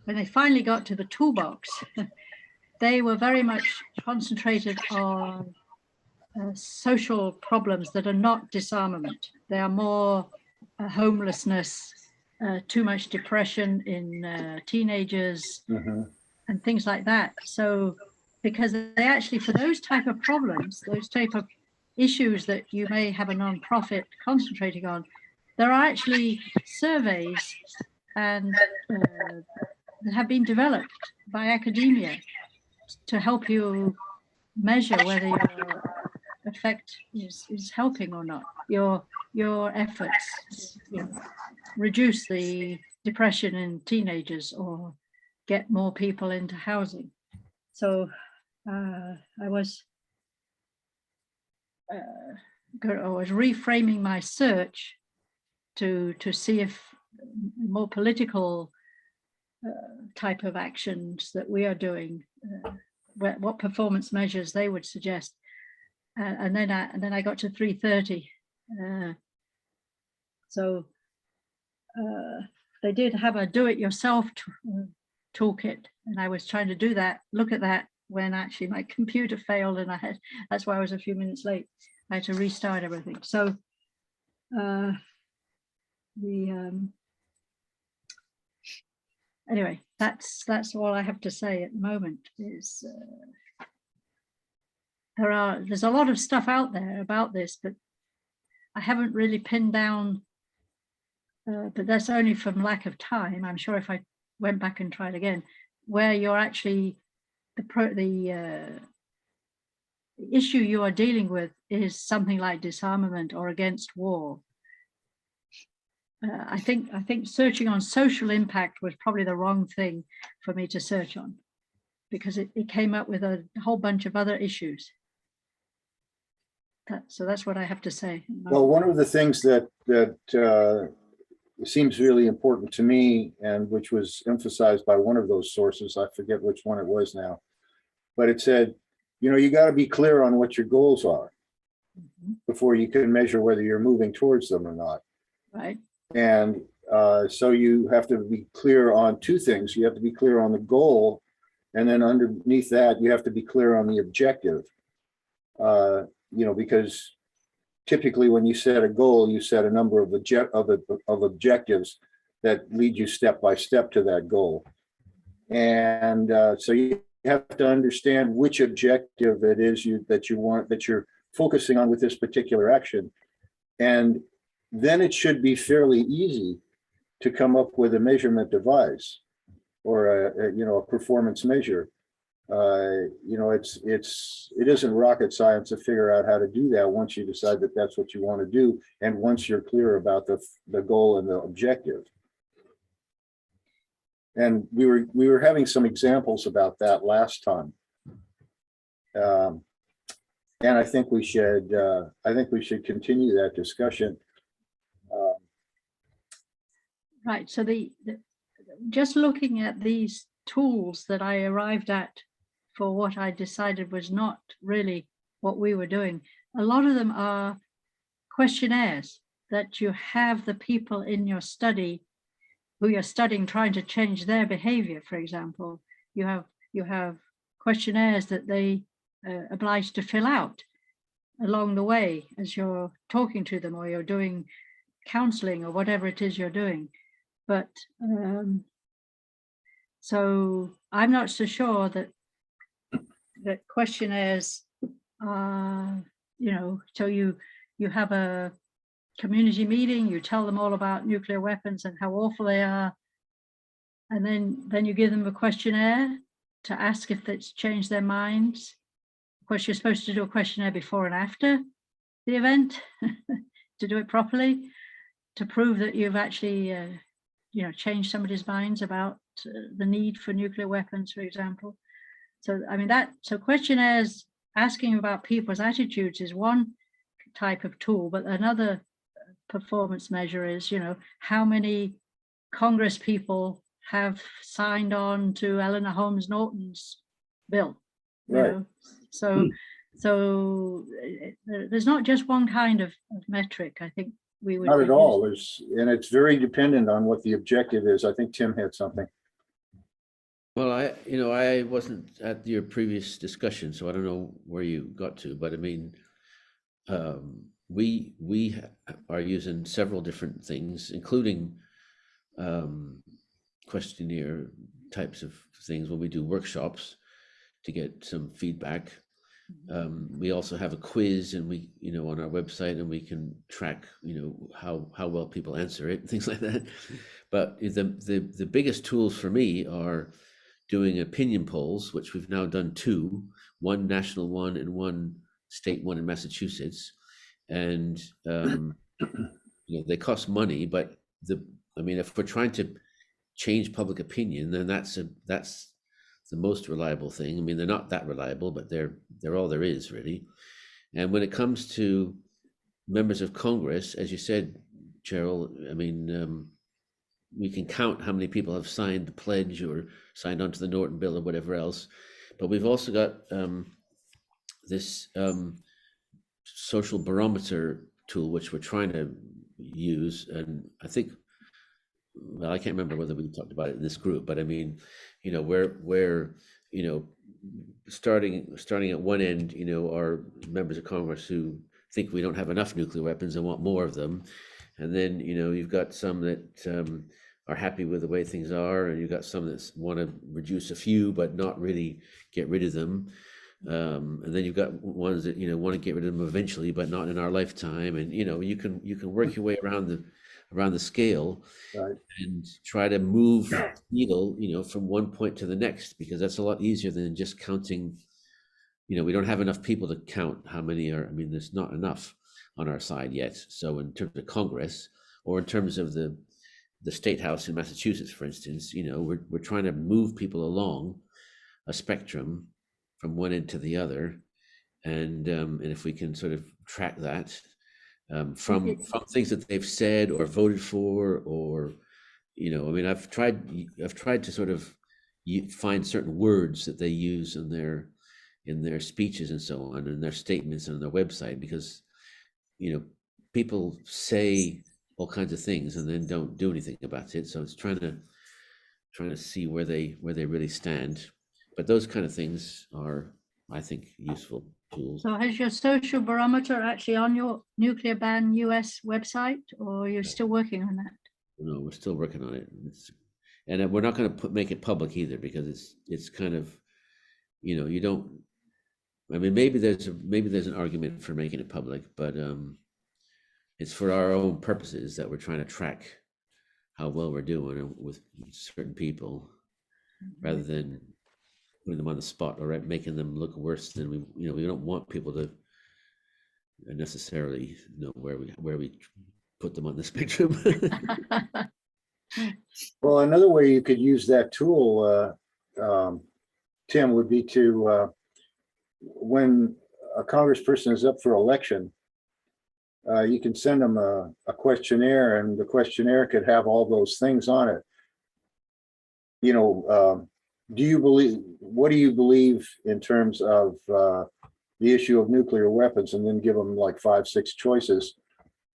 when they finally got to the toolbox, they were very much concentrated on social problems that are not disarmament. They are more homelessness, too much depression in teenagers, Mhm. and things like that. So, because they actually, for those type of problems, those type of issues that you may have a non-profit concentrating on, there are actually surveys and that have been developed by academia to help you measure whether your effect is helping or not. Your efforts, reduce the depression in teenagers or get more people into housing. So I was reframing my search to see if more political type of actions that we are doing, what performance measures they would suggest, and then I got to 330. So they did have a do-it-yourself toolkit, and I was trying to look at that when actually my computer failed, and that's why I was a few minutes late. I had to restart everything. So anyway, that's all I have to say at the moment. Is there's a lot of stuff out there about this, but I haven't really pinned down. But that's only from lack of time. I'm sure if I went back and tried again, where you're actually the issue you are dealing with is something like disarmament or against war. I think searching on social impact was probably the wrong thing for me to search on, because it came up with a whole bunch of other issues. So that's what I have to say. Well, one of the things that seems really important to me, and which was emphasized by one of those sources, I forget which one it was now, but it said, you got to be clear on what your goals are before you can measure whether you're moving towards them or not. Right. And so you have to be clear on two things. You have to be clear on the goal, and then underneath that, you have to be clear on the objective. Because typically when you set a goal, you set a number of objectives that lead you step by step to that goal. And so you have to understand which objective it is that you're focusing on with this particular action. And then it should be fairly easy to come up with a measurement device or a performance measure. It isn't rocket science to figure out how to do that once you decide that that's what you want to do, and once you're clear about the goal and the objective. And we were having some examples about that last time, and I think we should continue that discussion. Right. So just looking at these tools that I arrived at for what I decided was not really what we were doing, a lot of them are questionnaires that you have the people in your study who you're studying trying to change their behavior. For example, you have questionnaires that they obliged to fill out along the way as you're talking to them, or you're doing counseling, or whatever it is you're doing. But so I'm not so sure that questionnaires are, so you have a community meeting, you tell them all about nuclear weapons and how awful they are, and then you give them a questionnaire to ask if it's changed their minds. Of course, you're supposed to do a questionnaire before and after the event to do it properly, to prove that you've actually changed somebody's minds about the need for nuclear weapons, for example. So so questionnaires asking about people's attitudes is one type of tool, but another performance measure is, how many Congress people have signed on to Eleanor Holmes Norton's bill. Right. So there's not just one kind of metric. I think we would Not at all. And it's very dependent on what the objective is. I think Tim had something. Well, I wasn't at your previous discussion, so I don't know where you got to, but I mean, we are using several different things, including questionnaire types of things when we do workshops to get some feedback. We also have a quiz, and we, on our website, and we can track, how well people answer it and things like that. But the biggest tools for me are doing opinion polls, which we've now done two, one national one and one state one in Massachusetts. And they cost money, but if we're trying to change public opinion, then that's the most reliable thing. I mean, they're not that reliable, but they're all there is, really. And when it comes to members of Congress, as you said, Cheryl, I mean, we can count how many people have signed the pledge or signed onto the Norton Bill or whatever else. But we've also got this social barometer tool, which we're trying to use. And I think, well, I can't remember whether we talked about it in this group, but I mean, we're starting at one end, are members of Congress who think we don't have enough nuclear weapons and want more of them. And then, you've got some that are happy with the way things are, and you've got some that want to reduce a few, but not really get rid of them. And then you've got ones that, want to get rid of them eventually, but not in our lifetime. And, you can work your way around the scale, Right. and try to move the needle, from one point to the next, because that's a lot easier than just counting. We don't have enough people to count how many are. I mean, there's not enough on our side yet. So in terms of Congress, or in terms of the state house in Massachusetts, for instance, we're trying to move people along a spectrum from one end to the other, and if we can sort of track that from things that they've said or voted for, or I mean, I've tried to sort of find certain words that they use in their speeches and so on, and their statements on their website, because people say all kinds of things and then don't do anything about it. So it's trying to see where they really stand. But those kind of things are, I think, useful tools. So has your social barometer actually on your Nuclear Ban US website, or you're still working on that? No, we're still working on it. And we're not going to make it public either, because it's kind of, you don't. I mean, maybe there's an argument for making it public, but it's for our own purposes that we're trying to track how well we're doing with certain people, rather than putting them on the spot or making them look worse than we. We don't want people to necessarily know where we put them on the spectrum. Well, another way you could use that tool, Tim, would be to, when a congressperson is up for election, you can send them a questionnaire, and the questionnaire could have all those things on it. What do you believe in terms of the issue of nuclear weapons, and then give them like 5-6 choices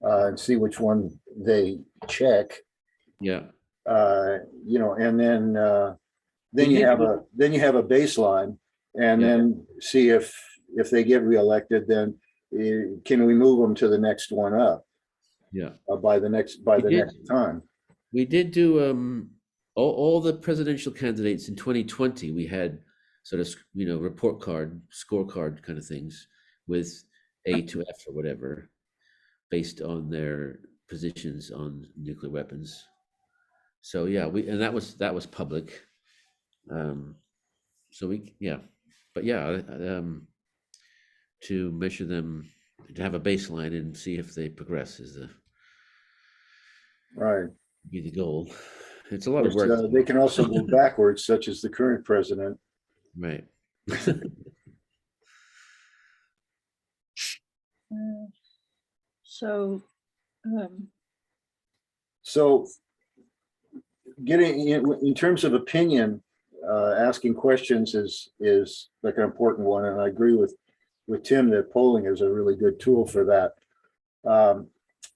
and see which one they check. Yeah. And then you have a baseline, and then see if they get reelected, then can we move them to the next one up? Yeah. By the next time. We did do all the presidential candidates in 2020. We had sort of report card, scorecard kind of things with A to F or whatever, based on their positions on nuclear weapons. So yeah, that was public. To measure them, to have a baseline and see if they progress is the goal. It's a lot of work. They can also go backwards, such as the current president. Right. So getting in terms of opinion, asking questions is like an important one, and I agree with Tim that polling is a really good tool for that.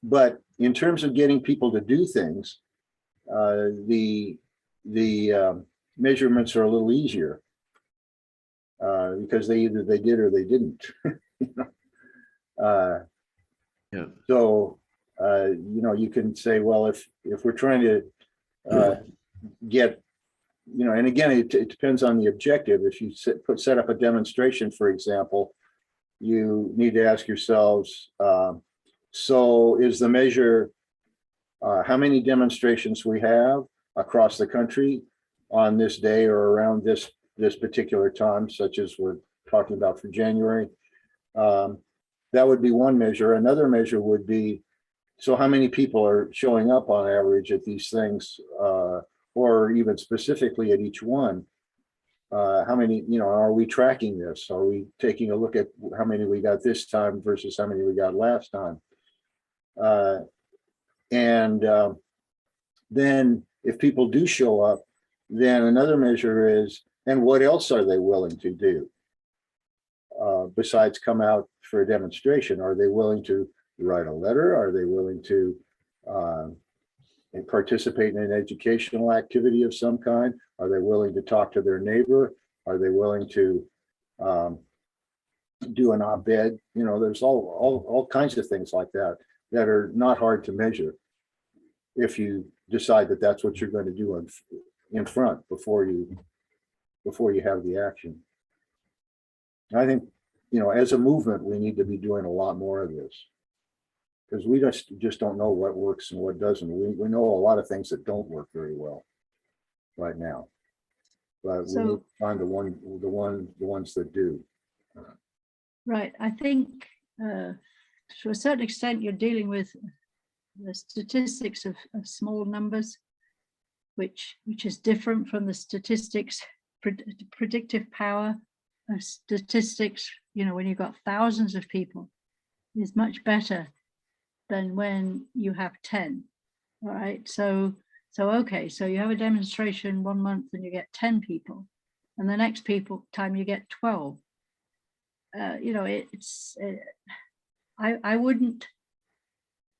But in terms of getting people to do things, the measurements are a little easier. Because they did or they didn't. You know? Yeah. So, you know, you can say, well, if we're trying to get, you know, and again, it depends on the objective. If you set up a demonstration, for example, you need to ask yourselves, so is the measure how many demonstrations we have across the country on this day or around this particular time, such as we're talking about for January. That would be one measure. Another measure would be, so how many people are showing up on average at these things, or even specifically at each one? How many, you know, are we tracking this? Are we taking a look at how many we got this time versus how many we got last time? Then if people do show up, then another measure is, and what else are they willing to do? Besides come out for a demonstration, are they willing to write a letter? Are they willing to participate in an educational activity of some kind? Are they willing to talk to their neighbor? Are they willing to do an op-ed? You know, there's all kinds of things like that that are not hard to measure if you decide that that's what you're going to do in front before you have the action. I think, you know, as a movement, we need to be doing a lot more of this, because we just don't know what works and what doesn't. We know a lot of things that don't work very well right now, but we need to find the ones that do. Right. I think to a certain extent, you're dealing with the statistics of small numbers, which is different from the statistics, predictive power of statistics. You know, when you've got thousands of people, is much better than when you have 10. All right. So okay, so you have a demonstration 1 month and you get 10 people, and the next time you get 12. You know, I wouldn't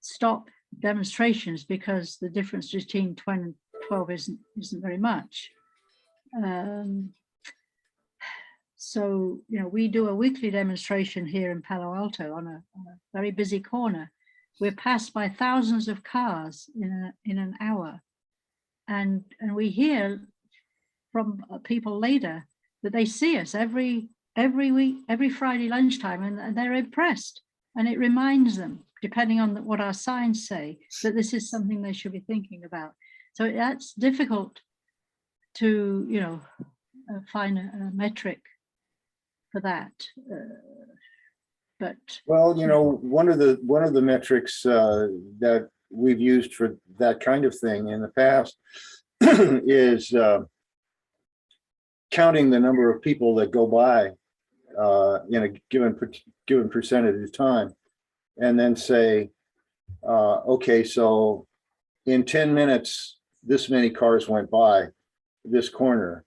stop demonstrations because the difference between 20 and 12 isn't very much. So, you know, we do a weekly demonstration here in Palo Alto on a very busy corner. We're passed by thousands of cars in an hour, and we hear from people later that they see us every week, every Friday lunchtime, and they're impressed. And it reminds them, depending on what our signs say, that this is something they should be thinking about. So that's difficult to, you know, find a metric for that. But well, you know, one of the metrics that we've used for that kind of thing in the past is counting the number of people that go by in a given percentage of time, and then say, okay, so in 10 minutes, this many cars went by this corner,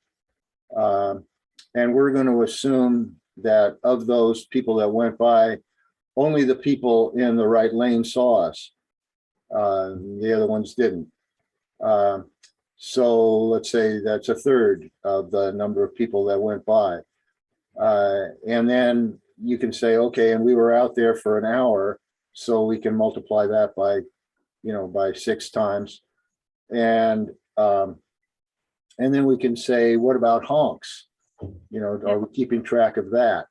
and we're going to assume that of those people that went by, only the people in the right lane saw us. The other ones didn't. So let's say that's a third of the number of people that went by. And then you can say, okay, and we were out there for an hour, so we can multiply that by, you know, by 6 times. And then we can say, what about honks? You know, are we keeping track of that?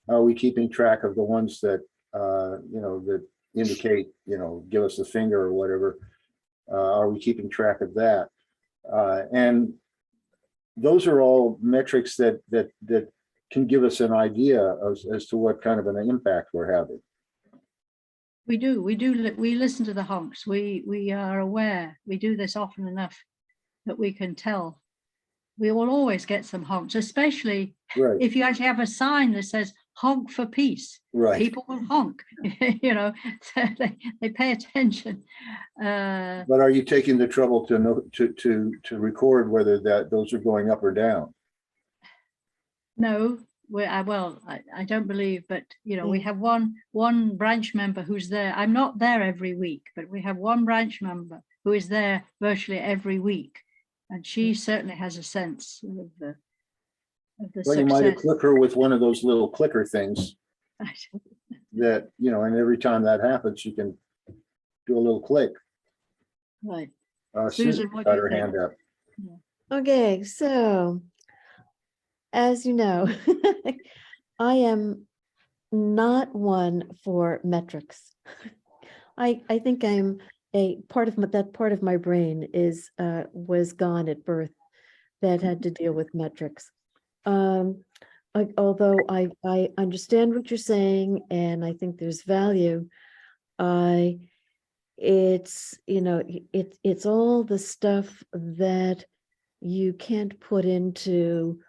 Are we keeping track of the ones that, you know, that indicate, you know, give us the finger or whatever? Are we keeping track of that? And those are all metrics that can give us an idea as to what kind of an impact we're having. we listen to the honks. We are aware. We do this often enough that we can tell. We will always get some honks, especially if you actually have a sign that says honk for peace. Right. People will honk, you know, they pay attention. But are you taking the trouble to know to record whether those are going up or down? No, I don't believe, but you know, we have one branch member who's there. I'm not there every week, but we have one branch member who is there virtually every week. And she certainly has a sense of the Well, you might success. click her with one of those little clicker things that, and every time that happens, you can do a little click. Right. Susan Susan, what got do you her think? hand up. Okay, so as you know, I am not one for metrics. I think I'm a part of that part of my brain was gone at birth that had to deal with metrics. Although I understand what you're saying, and I think there's value, it's all the stuff that you can't put into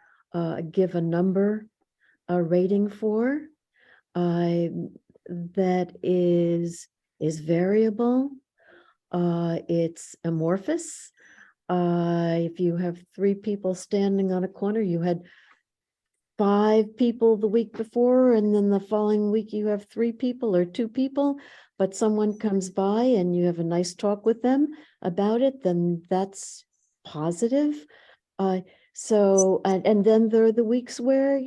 give a number, a rating for, that is variable. It's amorphous. If you have 3 people standing on a corner, you had 5 people the week before, and then the following week you have 3 people or 2 people, but someone comes by and you have a nice talk with them about it, then that's positive. So, and then there are the weeks where,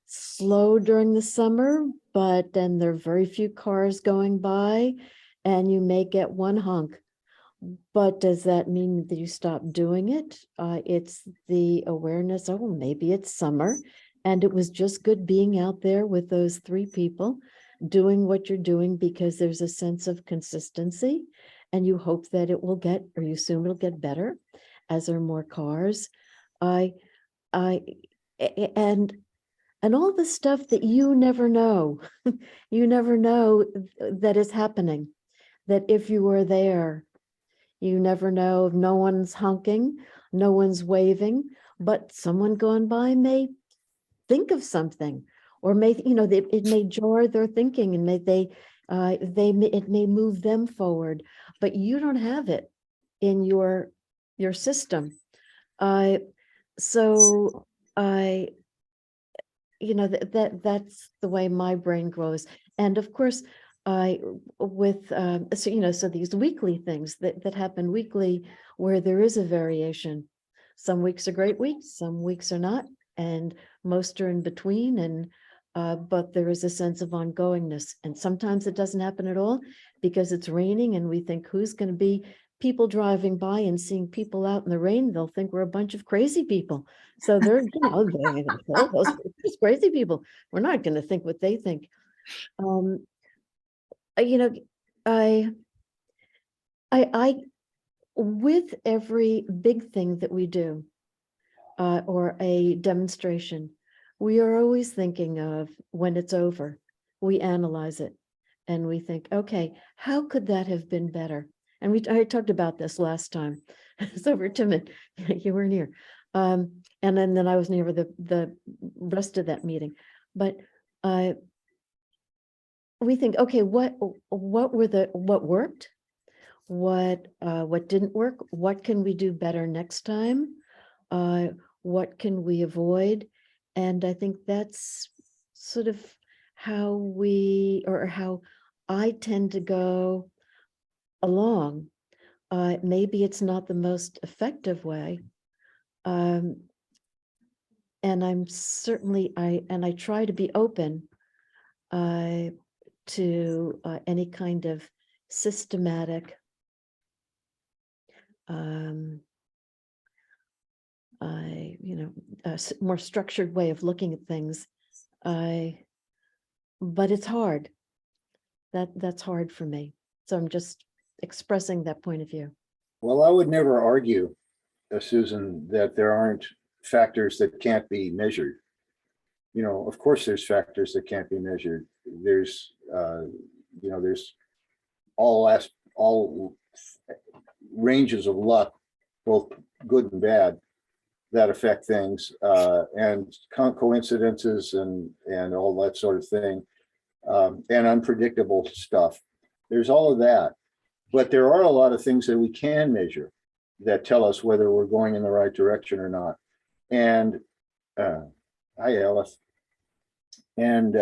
slow during the summer, but then there are very few cars going by and you may get 1 honk. But does that mean that you stop doing it? It's the awareness, oh, maybe it's summer and it was just good being out there with those 3 people doing what you're doing because there's a sense of consistency and you hope that it will get, or you assume it'll get better as there are more cars. And all the stuff that you never know, you never know that is happening, that if you were there, you never know if no one's honking, no one's waving, but someone going by may think of something, or may, it may jar their thinking, and it may move them forward, but you don't have it in your system. So that's the way my brain grows. And of course, so these weekly things that happen weekly, where there is a variation. Some weeks are great weeks, some weeks are not, and most are in between. And but there is a sense of ongoingness. And sometimes it doesn't happen at all because it's raining, and we think, who's going to be people driving by and seeing people out in the rain? They'll think we're a bunch of crazy people. So they're, those crazy people. We're not going to think what they think. I with every big thing that we do, or a demonstration, we are always thinking of when it's over, we analyze it and we think, okay, how could that have been better? And I talked about this last time. It's over, Tim, you weren't here. And then I was near the rest of that meeting. But we think, okay, what worked? What didn't work? What can we do better next time? What can we avoid? And I think that's sort of how how I tend to go along. Maybe it's not the most effective way. And I'm certainly, I try to be open to any kind of systematic more structured way of looking at things. But it's hard. That's hard for me. So I'm just expressing that point of view. Well, I would never argue, Susan, that there aren't factors that can't be measured. Of course, there's factors that can't be measured. There's, there's all ranges of luck, both good and bad, that affect things, and coincidences and all that sort of thing, and unpredictable stuff. There's all of that, but there are a lot of things that we can measure that tell us whether we're going in the right direction or not. And hi, Alice. And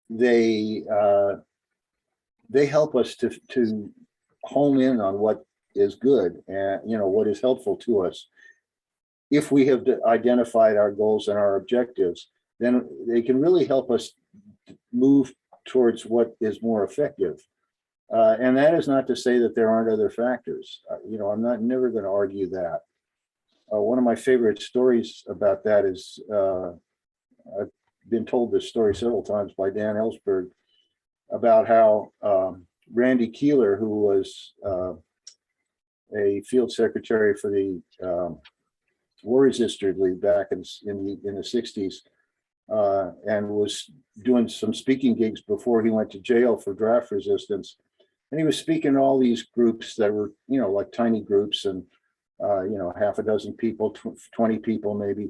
they help us to hone in on what is good and, what is helpful to us. If we have identified our goals and our objectives, then they can really help us move towards what is more effective. And that is not to say that there aren't other factors. I'm never going to argue that. One of my favorite stories about that is, I've been told this story several times by Dan Ellsberg, about how Randy Keeler, who was a field secretary for the War Resistor League back in the 60s, and was doing some speaking gigs before he went to jail for draft resistance. And he was speaking to all these groups that were, like tiny groups and, half a dozen people, 20 people maybe.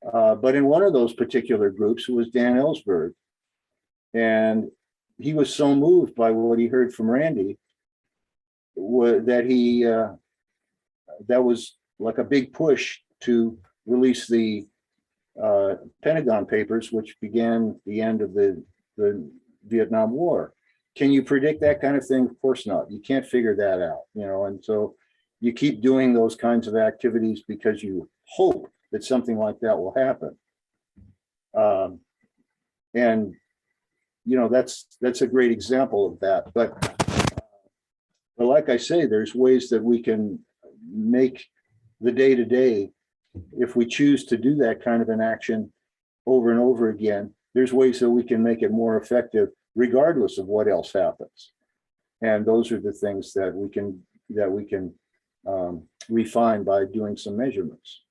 But in one of those particular groups was Dan Ellsberg. And he was so moved by what he heard from Randy that that was like a big push to release the Pentagon Papers, which began the end of the Vietnam War. Can you predict that kind of thing? Of course not. You can't figure that out, and so you keep doing those kinds of activities because you hope that something like that will happen. And that's a great example of that. But like I say, there's ways that we can make the day-to-day, if we choose to do that kind of an action over and over again, there's ways that we can make it more effective regardless of what else happens. And those are the things that we can refine by doing some measurements.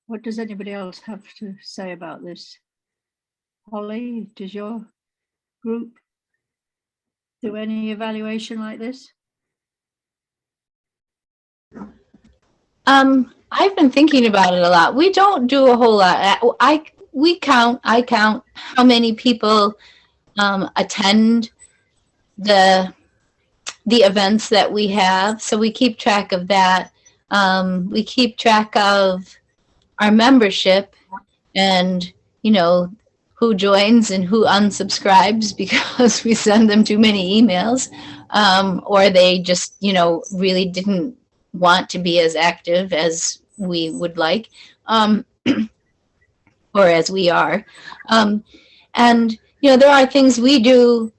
What does anybody else have to say about this? Holly, does your group do any evaluation like this? I've been thinking about it a lot. We don't do a whole lot. I count how many people attend the events that we have. So we keep track of that. We keep track of our membership and, who joins and who unsubscribes because we send them too many emails, or they just, really didn't want to be as active as we would like, or as we are. And, there are things we do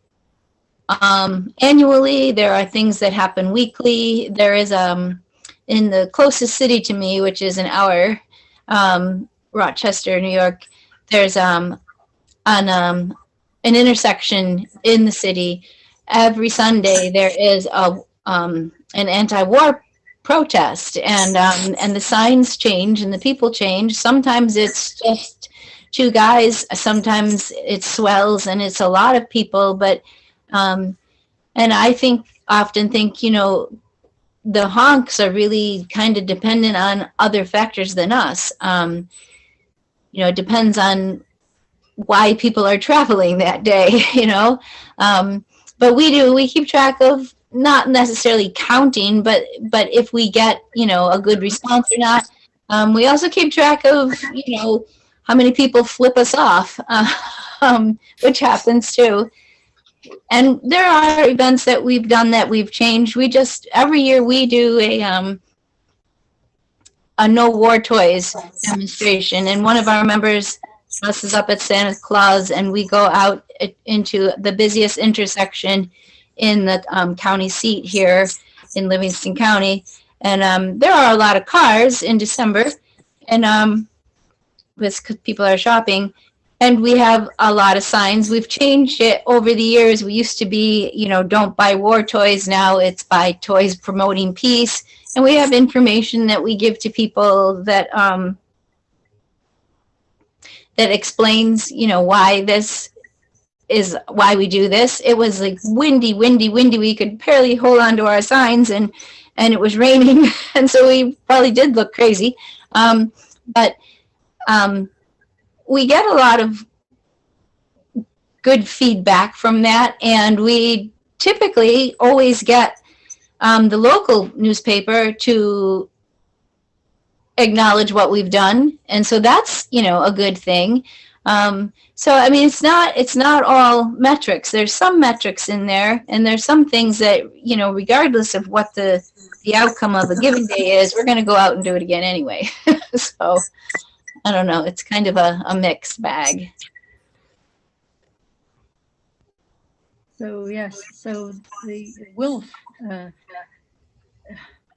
annually. There are things that happen weekly. There is, in the closest city to me, which is an hour, Rochester, New York, there's an intersection in the city. Every Sunday there is an anti-war protest, and the signs change and the people change. Sometimes it's just two guys, sometimes it swells and it's a lot of people, but and I often think the honks are really kind of dependent on other factors than us. It depends on why people are traveling that day, but we keep track of, not necessarily counting, but if we get, a good response or not. We also keep track of, how many people flip us off, which happens too. And there are events that we've done that we've changed. Every year we do a no war toys demonstration, and one of our members dresses up as Santa Claus, and we go out into the busiest intersection in the county seat here in Livingston County. And there are a lot of cars in December, and because people are shopping, and we have a lot of signs. We've changed it over the years. We used to be, don't buy war toys. Now it's buy toys promoting peace. And we have information that we give to people that that explains, why this is why we do this. It was like windy. We could barely hold on to our signs, and it was raining, and so we probably did look crazy. But we get a lot of good feedback from that, and we typically always get the local newspaper to acknowledge what we've done, and so that's a good thing. So I mean, it's not all metrics. There's some metrics in there, and there's some things that, you know, regardless of what the outcome of a given day is, we're going to go out and do it again anyway. So I don't know. It's kind of a mixed bag. So yes, so the Wilf,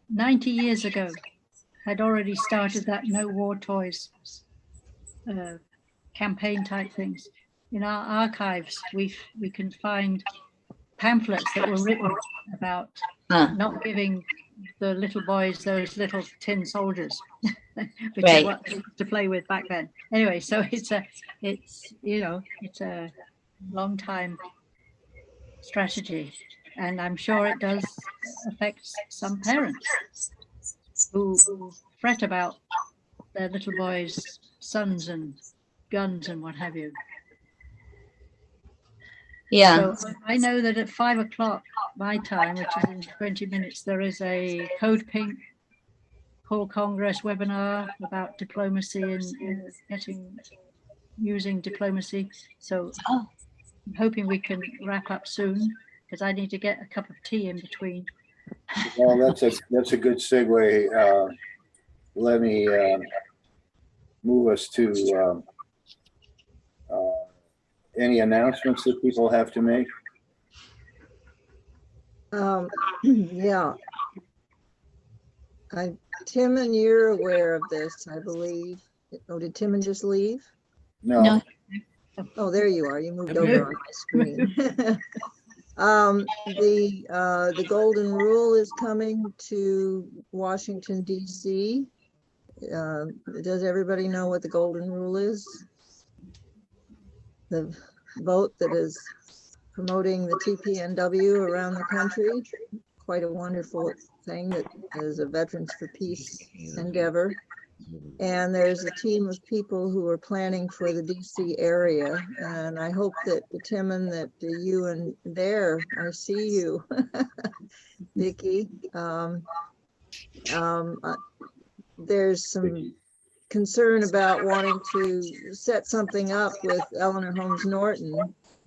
90 years ago, had already started that No War Toys campaign type things. In our archives, we can find pamphlets that were written about not giving the little boys those little tin soldiers, which Right. is what they used to play with back then. Anyway, so it's you know, it's a long time strategy, and I'm sure it does affect some parents who fret about their little boys' sons and guns and what have you. Yeah. So I know that at 5 o'clock my time, which is in 20 minutes, there is a Code Pink whole Congress webinar about diplomacy and using diplomacy. So Oh. I'm hoping we can wrap up soon, because I need to get a cup of tea in between. Well, that's a good segue. Let me move us to any announcements that people have to make. Yeah. Tim, and you're aware of this, I believe. Oh, did Tim and just leave? No. No. Oh, there you are. You moved I'm over here. on my screen. The golden rule is coming to Washington, DC. Does everybody know what the golden rule is? The vote that is promoting the TPNW around the country. Quite a wonderful thing that is a Veterans for Peace endeavor. And there's a team of people who are planning for the DC area. And I hope that Tim, and that you and there, I see you, Vicki. There's some concern about wanting to set something up with Eleanor Holmes Norton.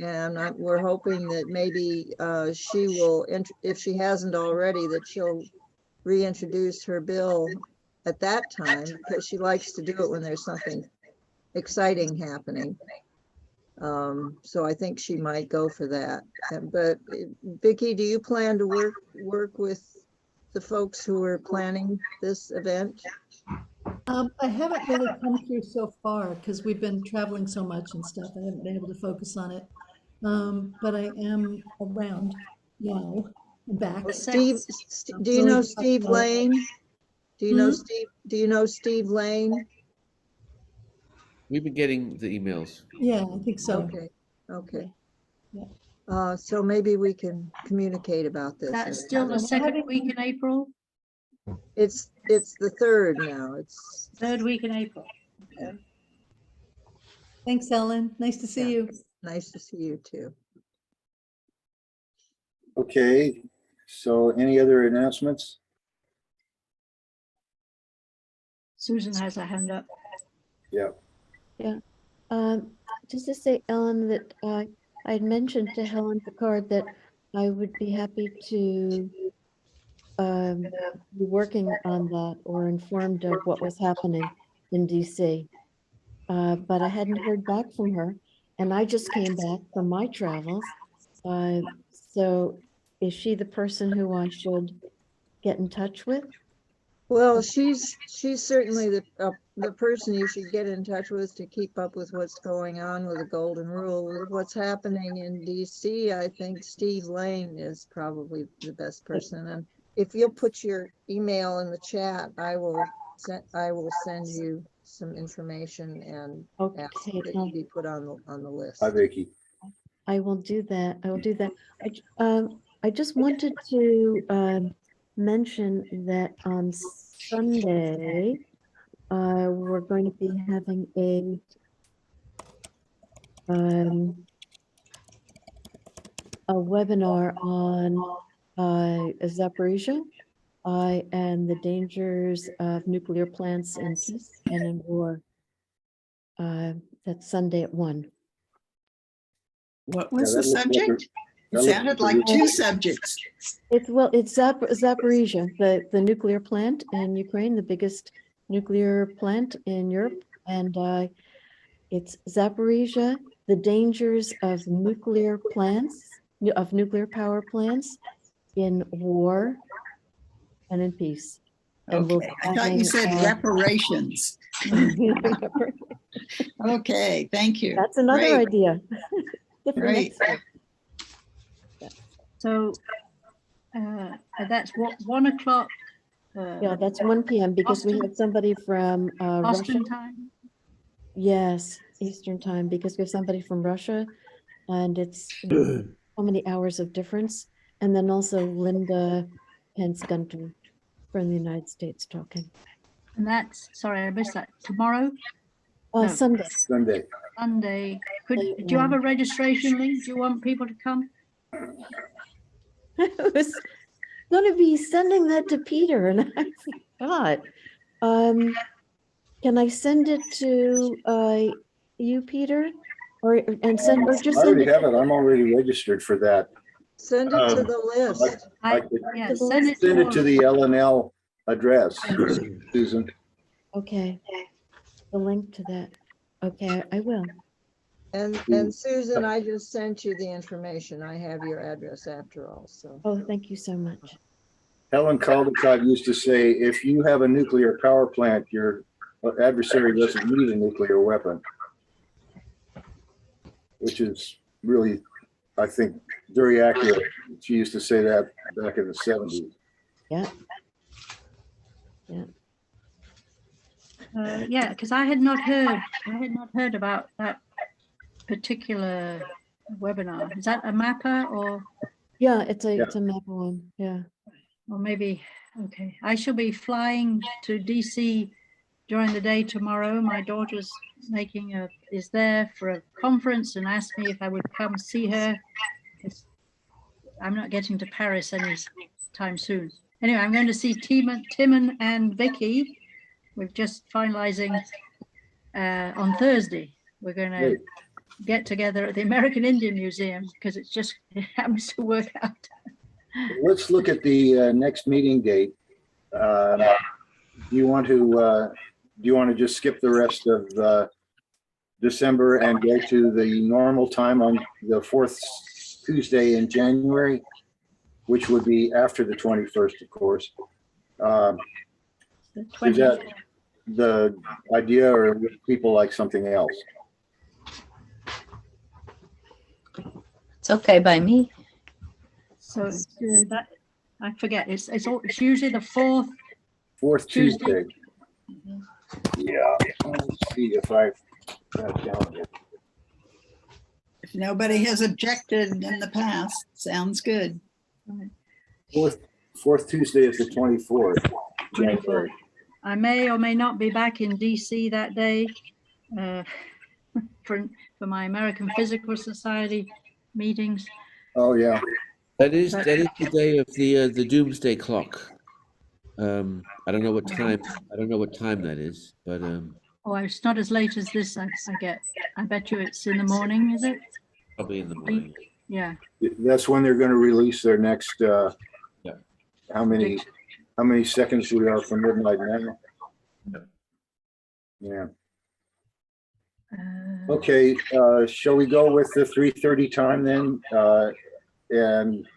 And we're hoping that maybe she will, if she hasn't already, that she'll reintroduce her bill at that time, because she likes to do it when there's something exciting happening. So I think she might go for that. But Vicki, do you plan to work with the folks who are planning this event? I haven't really come through so far because we've been traveling so much and stuff. I haven't been able to focus on it. But I am around now and back. Steve, do you know Steve Lane? Do you know Hmm? Steve? Do you know Steve Lane? We've been getting the emails. Yeah, I think so. Okay, okay. Yeah. So maybe we can communicate about this. That's still the second week in April, It's the third now. It's third week in April. Okay. Thanks, Ellen. Nice to see Yeah. you. nice to see you too. Okay, so any other announcements? Susan has a hand up. Yeah. Just to say, Ellen, that I had mentioned to Helen Picard that I would be happy to be working on that or informed of what was happening in DC. But I hadn't heard back from her, and I just came back from my travels. So is she the person who I should get in touch with? Well, she's certainly the person you should get in touch with to keep up with what's going on with the golden rule. With what's happening in DC, I think Steve Lane is probably the best person. And if you'll put your email in the chat, I will send you some information and ask Okay, that you be put on the list. Hi, Vicki. I will do that. I will do that. I just wanted to mention that on Sunday, we're going to be having a webinar on Zaporizhia and the dangers of nuclear plants in peace and in war. That's Sunday at 1. What Yeah, was that the looks like subject? that It looks sounded like like two subjects. It's Zaporizhia, the nuclear plant in Ukraine, the biggest nuclear plant in Europe. And it's Zaporizhia, the dangers of nuclear plants, of nuclear power plants in war and in peace. And we'll Okay, be I thought you having, said reparations. Okay, thank you. That's another Great. idea. For Great. next year. So that's what, 1 o'clock? Yeah, that's 1 p.m. because we Boston? have somebody from Russia. Boston time? Yes, Eastern time, because we have somebody from Russia and it's so many hours of difference. And then also Linda Pence Gunter from the United States talking. And that's, sorry, I missed that. Tomorrow? No. Sunday. Sunday. Sunday. Do Sunday you have a 1. registration link? Do you want people to come? I was going to be sending that to Peter and I forgot. Can I send it to you, Peter? Or just I send already it have it. I'm already registered for that. Send it to Um, the list. I could Yeah, to the send it send it to to the L&L address, Susan. Okay, the link to that. Okay, I will. And Susan, I just sent you the information. I have your address after all, so. Oh, thank you so much. Helen Caldicott used to say, if you have a nuclear power plant, your adversary doesn't need a nuclear weapon. Which is really, I think, very accurate. She used to say that back in the 70s. Yeah. yeah, because I had not heard about that particular webinar. Is that a MAPA or Yeah, it's a map one. Yeah. maybe, okay. I shall be flying to DC during the day tomorrow. My daughter's is there for a conference and asked me if I would come see her. I'm not getting to Paris anytime soon. Anyway, I'm going to see Timon and Vicky. We're just finalizing on Thursday. We're going to Great. get together at the American Indian Museum because it happens to work out. Let's look at the next meeting date. Do you want to just skip the rest of December and go to the normal time on the 4th Tuesday in January, which would be after the 21st, of course. Is that the idea, or would people like something else? It's okay by me. So that I forget. It's usually the 4th. 4th Tuesday. Tuesday. Yeah. Let's see if I've got a calendar. If nobody has objected in the past, sounds good. Fourth Tuesday is the 24th. 24th. I may or may not be back in DC that day for my American Physical Society meetings. Oh, yeah. That is the day of the doomsday clock. I don't know what time. I don't know what time that is, but Oh, it's not as late as this. I get. I bet you it's in the morning. Is it? probably in the morning. Yeah. That's when they're going to release their next. How many seconds we are from midnight now? Yeah. Okay. Shall we go with the 3:30 time then? And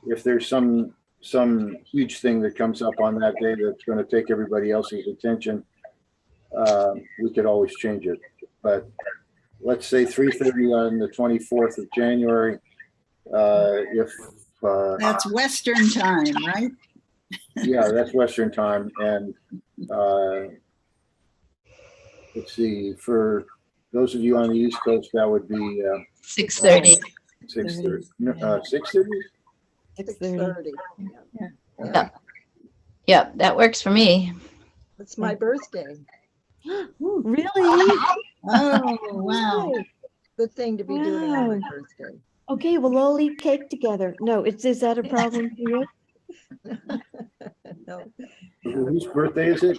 if there's some huge thing that comes up on that day that's going to take everybody else's attention, we could always change it. But let's say 3:30 on the 24th of January. That's Western time, right? Yeah, that's Western time. And let's see, for those of you on the East Coast, that would be 6:30. 6:30. 6:30? 6:30. Yeah. Yeah, that works for me. It's my birthday. Really? Oh, wow. Good thing to be doing on my birthday. Okay, we'll all eat cake together. No, is that a problem for you? No, Whose birthday is it?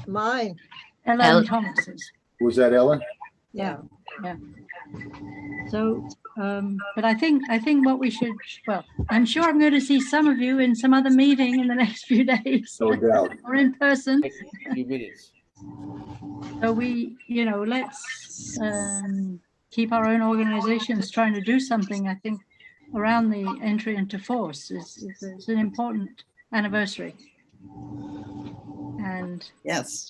mine. Ellen Thomas's. Was that Ellen? Yeah. So, but I think what we should, well, I'm sure I'm going to see some of you in some other meeting in the next few days No doubt. or in person. Next few minutes. So we, let's keep our own organizations trying to do something. I think around the entry into force is an important anniversary. And Yes.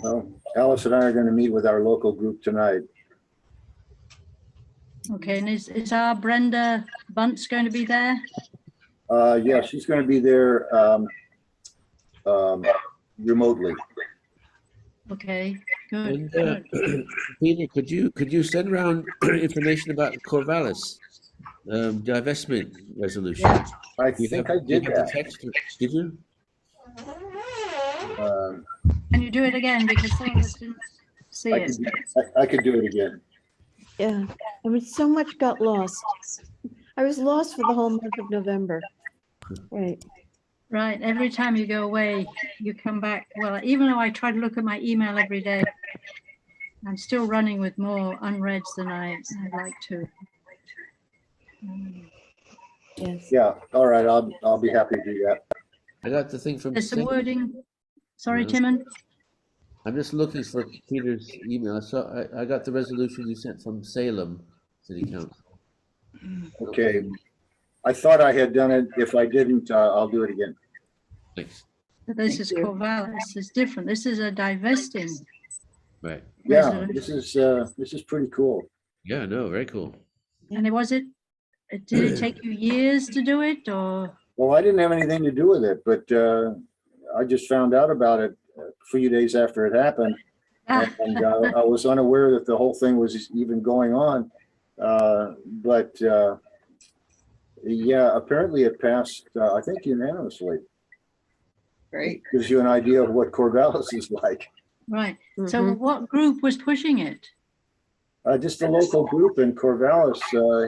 Well, Alice and I are going to meet with our local group tonight. okay, and is our Brenda Bunce going to be there? Yeah, she's going to be there remotely. Okay, good. And good. Peter, could you send around information about the Corvallis divestment resolution? Yeah. I Do you think have- I do you did have the that. text? Did you? Can you do it again because some of us didn't see I it? could do it again. Yeah, I mean, so much got lost. I was lost for the whole month of November. Right. Right. Every time you go away, you come back. Well, even though I try to look at my email every day, I'm still running with more unreads than I'd like to. Yes. Yeah, all right, I'll be happy to do that. I got the thing from. There's some Salem. wording. Sorry, No. Timon. I'm just looking for Peter's email. I got the resolution you sent from Salem City Council. Okay, I thought I had done it. If I didn't, I'll do it again. Thanks. But this Thank is you. Corvallis. It's different. This is a divesting. Right. Yeah, resolution. this is pretty cool. Yeah. No. Very cool. And did it take you years to do it or? Well, I didn't have anything to do with it, but I just found out about it a few days after it happened. Ah, And I was unaware that the whole thing was even going on. But yeah, apparently it passed, I think unanimously. Great. Gives you an idea of what Corvallis is like. right. So what group was pushing it? Just a local group in Corvallis,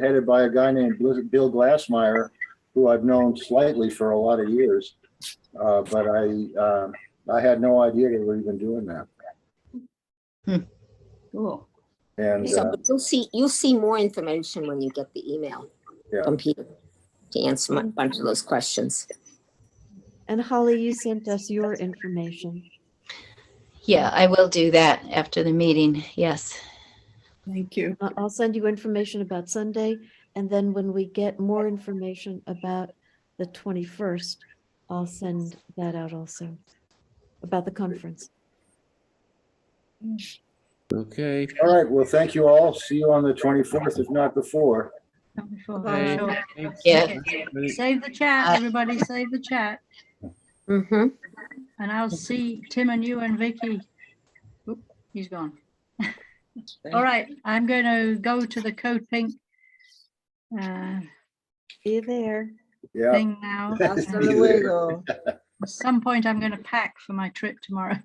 headed by a guy named Bill Glassmeyer, who I've known slightly for a lot of years. But I had no idea they were even doing that. Cool. And So you'll see more information when you get the email yeah, from Peter to answer a bunch of those questions. And Holly, you sent us your information. Yeah, I will do that after the meeting. Yes. Thank you. I'll send you information about Sunday, and then when we get more information about the 21st, I'll send that out also, about the conference. Okay. all right. Well, thank you all. See you on the 24th, if not before. Not before. Bye. Sure. Thanks. Yeah. Save the chat, everybody, save the chat. Mm-hmm. And I'll see Tim and you and Vicky. Oop, he's gone. All right, I'm going to go to the Code Pink See you there. Yeah. thing now. Hasta And luego. at some point, I'm going to pack for my trip tomorrow.